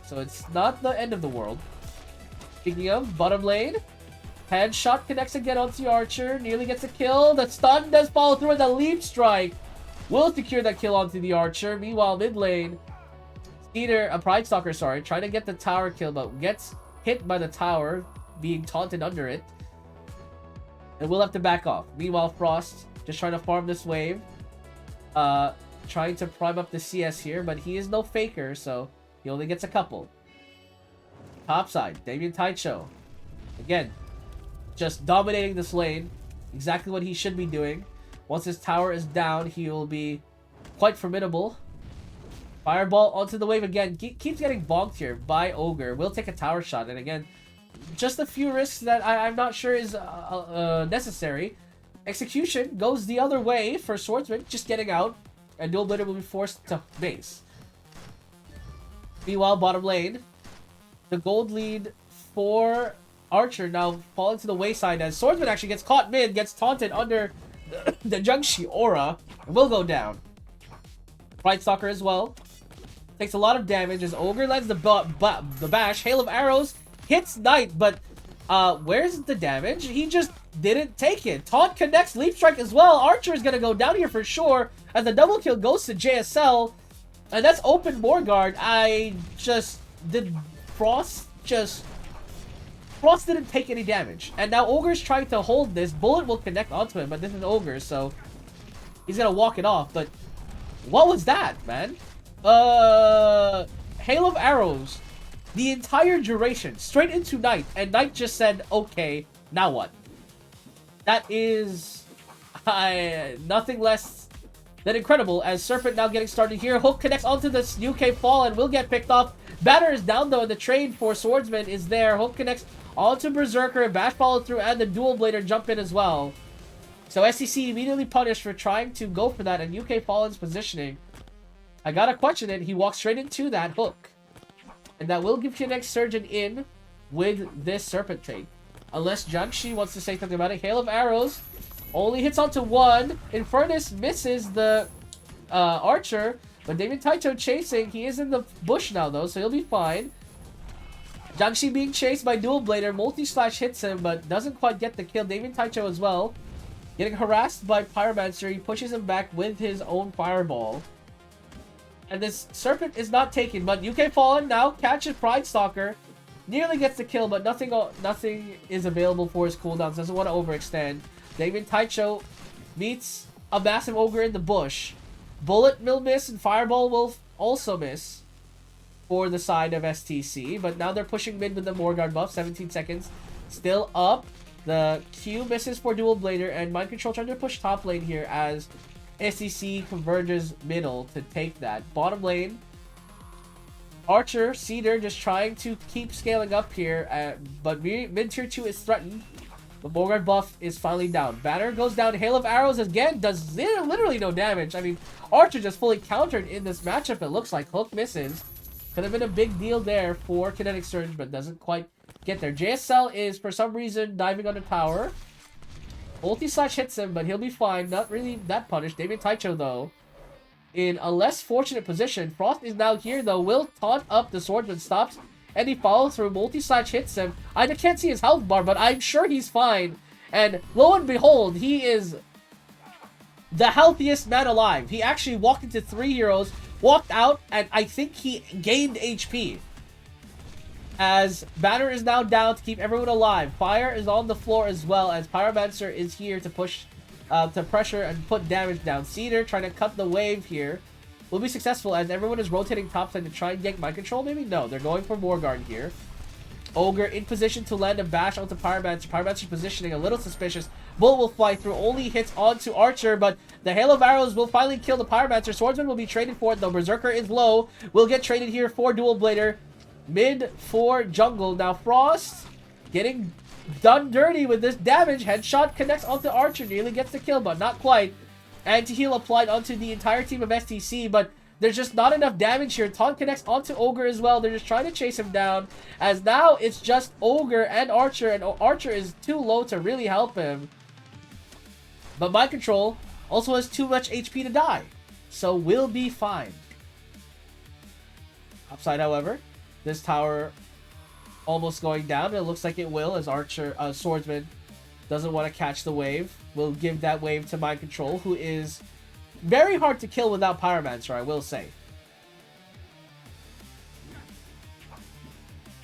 A: So it's not the end of the world. Speaking of, bottom lane. Headshot connects again onto the Archer. Nearly gets a kill. The stun does follow through, and the Leap Strike will secure that kill onto the Archer. Meanwhile, mid lane, Pride Stalker, sorry, trying to get the tower kill, but gets hit by the tower, being taunted under it. And we'll have to back off. Meanwhile, Frost just trying to farm this wave. Trying to prime up the CS here, but he is no faker, so he only gets a couple. Top side, Damien Taicho. Again, just dominating this lane. Exactly what he should be doing. Once his tower is down, he will be quite formidable. Fireball onto the wave again. Keeps getting bonked here by Ogre. Will take a tower shot. And again, just a few risks that I'm not sure is necessary. Execution goes the other way for Swordsman, just getting out. And Dual Blader will be forced to base. Meanwhile, bottom lane, the gold lead for Archer now falling to the wayside as Swordsman actually gets caught mid, gets taunted under the Jungshi aura, and will go down. Pride Stalker as well. Takes a lot of damage as Ogre lands the bash. Hail of Arrows hits Knight, but where's the damage? He just didn't take it. Taunt connects, Leap Strike as well. Archer is going to go down here for sure as the double kill goes to JSL. And that's open Morguard. Frost didn't take any damage. And now Ogre's trying to hold this. Bullet will connect onto him, but this is Ogre, so he's gonna walk it off. But what was that, man? Hail of Arrows. The entire duration. Straight into Knight. And Knight just said, okay, now what? That is nothing less than incredible, as Serpent now getting started here. Hook connects onto this UK fall and will get picked off. Banner is down though, and the trade for Swordsman is there. Hook connects onto Berserker, Bash followed through, and the Dual Blader jump in as well. So STC immediately punished for trying to go for that, and UK Fallen's positioning. I gotta question it. He walks straight into that hook. And that will give Kinetic Surge an in with this Serpent trade. Unless Jiangxi wants to say something about it. Hail of Arrows only hits onto one. Infernus misses the Archer. But Damien Taicho chasing. He is in the bush now, though, so he'll be fine. Jiangxi being chased by Dual Blader. Multi-slash hits him, but doesn't quite get the kill. Damien Taicho as well. Getting harassed by Pyromancer. He pushes him back with his own Fireball. And this Serpent is not taken, but UK Fallen now catches Pride Stalker. Nearly gets the kill, but nothing is available for his cooldowns. Doesn't want to overextend. Damien Taicho meets a massive Ogre in the bush. Bullet will miss, and Fireball will also miss for the side of STC. But now they're pushing mid with the Morguard buff. 17 seconds. Still up. The Q misses for Dual Blader, and Mind Control trying to push top lane here as STC converges middle to take that. Bottom lane, Archer, Cedar just trying to keep scaling up here, but mid tier 2 is threatened. The Morguard buff is finally down. Banner goes down. Hail of Arrows again does literally no damage. I mean, Archer just fully countered in this matchup. It looks like Hook misses. Could have been a big deal there for Kinetic Surge, but doesn't quite get there. JSL is, for some reason, diving on the tower. Multi-slash hits him, but he'll be fine. Not really that punished. Damien Taicho, though, in a less fortunate position. Frost is now here, though. Will taunt up the Swordsman, stops, and he follows through. Multi-slash hits him. I can't see his health bar, but I'm sure he's fine. And lo and behold, he is the healthiest man alive. He actually walked into 3 heroes, walked out, and I think he gained HP. as Banner is now down to keep everyone alive. Fire is on the floor as well, as Pyromancer is here to push, to pressure and put damage down. Cedar trying to cut the wave here. Will be successful as everyone is rotating topside to try and get mind control. Maybe no, they're going for Morguard here. Ogre in position to land a bash onto Pyromancer. Pyromancer's positioning a little suspicious. Bullet will fly through, only hits onto Archer, but the hail of arrows will finally kill the Pyromancer. Swordsman will be traded for it, though. Berserker is low. Will get traded here for Dual Blader. Mid for jungle. Now Frost getting done dirty with this damage. Headshot connects onto Archer. Nearly gets the kill, but not quite. Anti-heal applied onto the entire team of STC, but there's just not enough damage here. Taunt connects onto Ogre as well. They're just trying to chase him down, as now it's just Ogre and Archer is too low to really help him. But Mind Control also has too much HP to die, so we'll be fine. Upside, however, this tower almost going down. It looks like it will, as Swordsman doesn't want to catch the wave. We'll give that wave to Mind Control, who is very hard to kill without Pyromancer, I will say.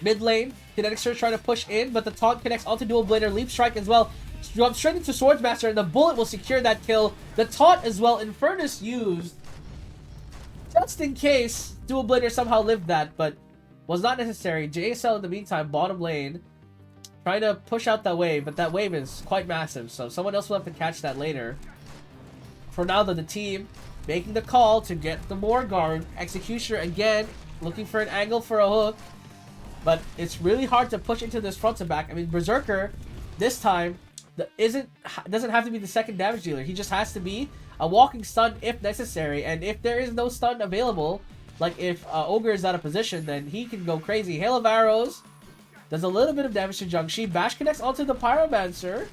A: Mid lane, Kinetic Surge trying to push in, but the taunt connects onto Dual Blader. Leap Strike as well. Jump straight into Swordsmaster, and the bullet will secure that kill. The taunt as well. Infernus used just in case Dual Blader somehow lived that, but was not necessary. JSL in the meantime, bottom lane, trying to push out that wave, but that wave is quite massive, so someone else will have to catch that later. For now, though, the team making the call to get the Morguard. Executioner again looking for an angle for a hook, but it's really hard to push into this front to back. I mean, Berserker this time doesn't have to be the second damage dealer. He just has to be a walking stun if necessary, and if there is no stun available, like if Ogre is out of position, then he can go crazy. Hail of Arrows does a little bit of damage to Jiangxi. Bash connects onto the Pyromancer.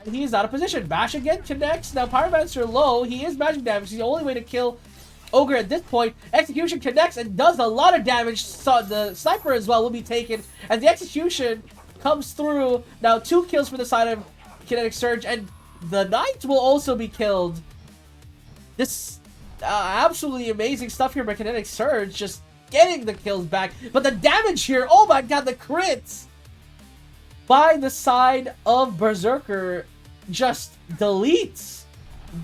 A: And he is out of position. Bash again connects. Now Pyromancer low. He is magic damage. The only way to kill Ogre at this point. Execution connects and does a lot of damage. So the Sniper as well will be taken. And the Execution comes through. Now 2 kills for the side of Kinetic Surge. And the Knight will also be killed. This absolutely amazing stuff here by Kinetic Surge. Just getting the kills back. But the damage here, oh my god, the crits by the side of Berserker just deletes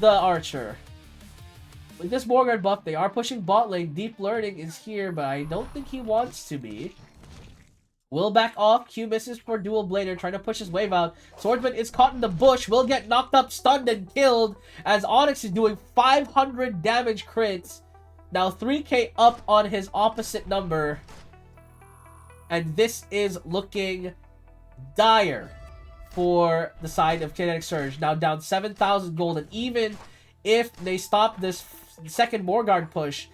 A: the Archer. With this Morguard buff, they are pushing bot lane. Deep Learning is here, but I don't think he wants to be. Will back off. Q misses for Dual Blader, trying to push his wave out. Swordsman is caught in the bush. Will get knocked up, stunned, and killed, as Onyx is doing 500 damage crits. Now 3k up on his opposite number. And this is looking dire for the side of Kinetic Surge. Now down 7,000 gold. And even if they stop this second Morguard push,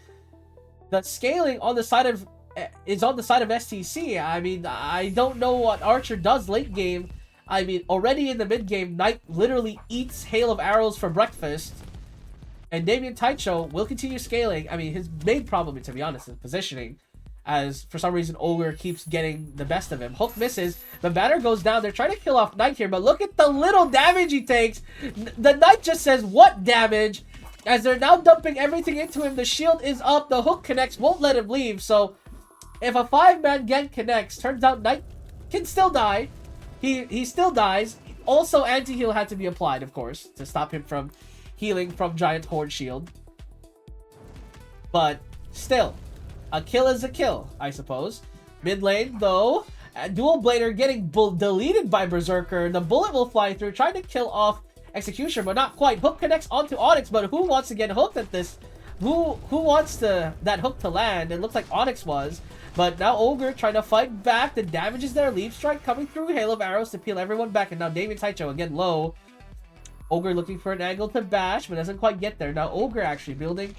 A: the scaling on the side of STC. I mean, I don't know what Archer does late game. I mean, already in the mid game, Knight literally eats Hail of Arrows for breakfast. And Damien Taicho will continue scaling. I mean, his main problem, to be honest, is positioning. As, for some reason, Ogre keeps getting the best of him. Hook misses. The Banner goes down. They're trying to kill off Knight here. But look at the little damage he takes. The Knight just says, what damage? As they're now dumping everything into him. The shield is up. The hook connects. Won't let him leave. So, if a 5-man gang connects, turns out Knight can still die. He still dies. Also, anti-heal had to be applied, of course, to stop him from healing from Giant Horde Shield. But still, a kill is a kill, I suppose. Mid lane, though, Dual Blader getting deleted by Berserker. The bullet will fly through, trying to kill off Executioner, but not quite. Hook connects onto Onyx, but who wants to get hooked at this? Who wants that hook to land? It looks like Onyx was. But now Ogre trying to fight back. The damage is there. Leaf Strike coming through. Hail of Arrows to peel everyone back. And now Damien Taicho again low. Ogre looking for an angle to bash, but doesn't quite get there. Now Ogre actually building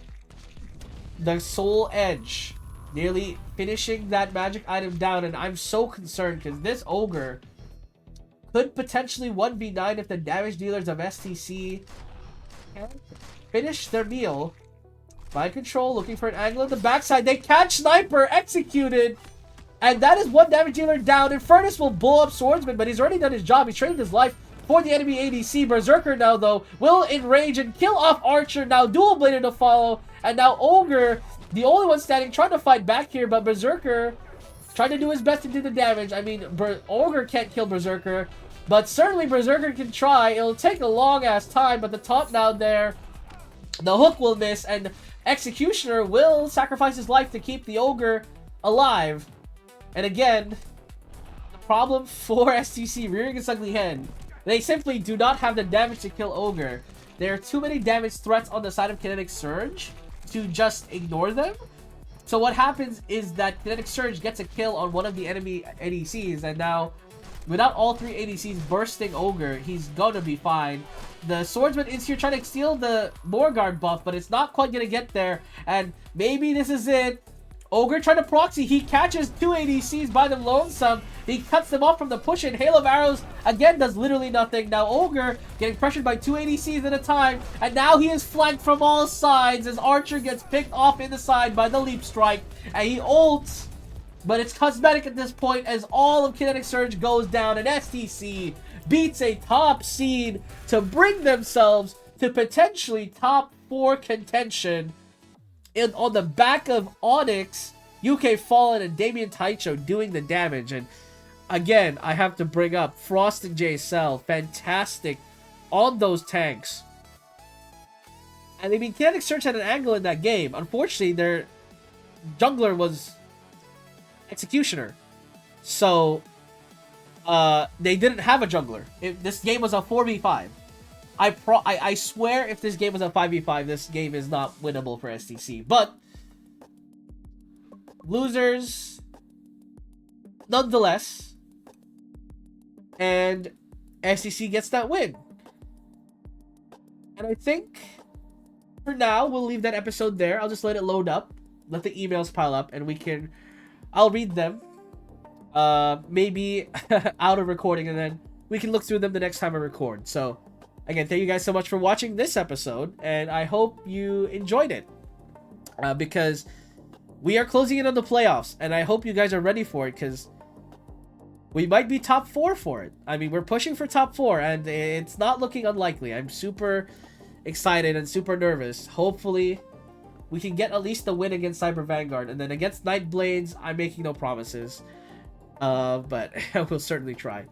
A: the Soul Edge. Nearly finishing that magic item down. And I'm so concerned because this Ogre could potentially 1v9 if the damage dealers of STC can finish their meal. Mind Control looking for an angle on the backside. They catch Sniper, executed. And that is one damage dealer down. Infernus will blow up Swordsman, but he's already done his job. He's traded his life for the enemy ADC. Berserker now, though, will enrage and kill off Archer. Now Dual Blader to follow. And now Ogre, the only one standing, trying to fight back here. But Berserker trying to do his best to do the damage. I mean, Ogre can't kill Berserker, but certainly Berserker can try. It'll take a long-ass time, but the top down there, the hook will miss, and Executioner will sacrifice his life to keep the Ogre alive. And again, the problem for STC rearing its ugly head, they simply do not have the damage to kill Ogre. There are too many damage threats on the side of Kinetic Surge to just ignore them. So what happens is that Kinetic Surge gets a kill on one of the enemy ADCs, and now, without all 3 ADCs bursting Ogre, he's gonna be fine. The Swordsman is here trying to steal the Morguard buff, but it's not quite gonna get there, and maybe this is it. Ogre trying to proxy, he catches 2 ADCs by them lonesome, he cuts them off from the push, and Hail of Arrows again does literally nothing. Now Ogre getting pressured by 2 ADCs at a time, and now he is flanked from all sides as Archer gets picked off in the side by the Leap Strike, and he ults, but it's cosmetic at this point as all of Kinetic Surge goes down, and STC beats a top seed to bring themselves to potentially top 4 contention on the back of Onyx, UK Fallen, and Damien Taicho doing the damage. And again, I have to bring up Frost and JSL, fantastic on those tanks. And I mean, Kinetic Surge had an angle in that game. Unfortunately, their jungler was Executioner, so they didn't have a jungler. This game was a 4v5. I swear if this game was a 5v5, this game is not winnable for STC. But losers nonetheless, and STC gets that win. And I think for now we'll leave that episode there. I'll just let it load up, let the emails pile up, and I'll read them maybe out of recording, and then we can look through them the next time I record. So again, thank you guys so much for watching this episode, and I hope you enjoyed it, because we are closing in on the playoffs, and I hope you guys are ready for it, because we might be top 4 for it. I mean, we're pushing for top 4, and it's not looking unlikely. I'm super excited and super nervous. Hopefully we can get at least the win against Cyber Vanguard, and then against Nightblades, I'm making no promises, but we'll certainly try.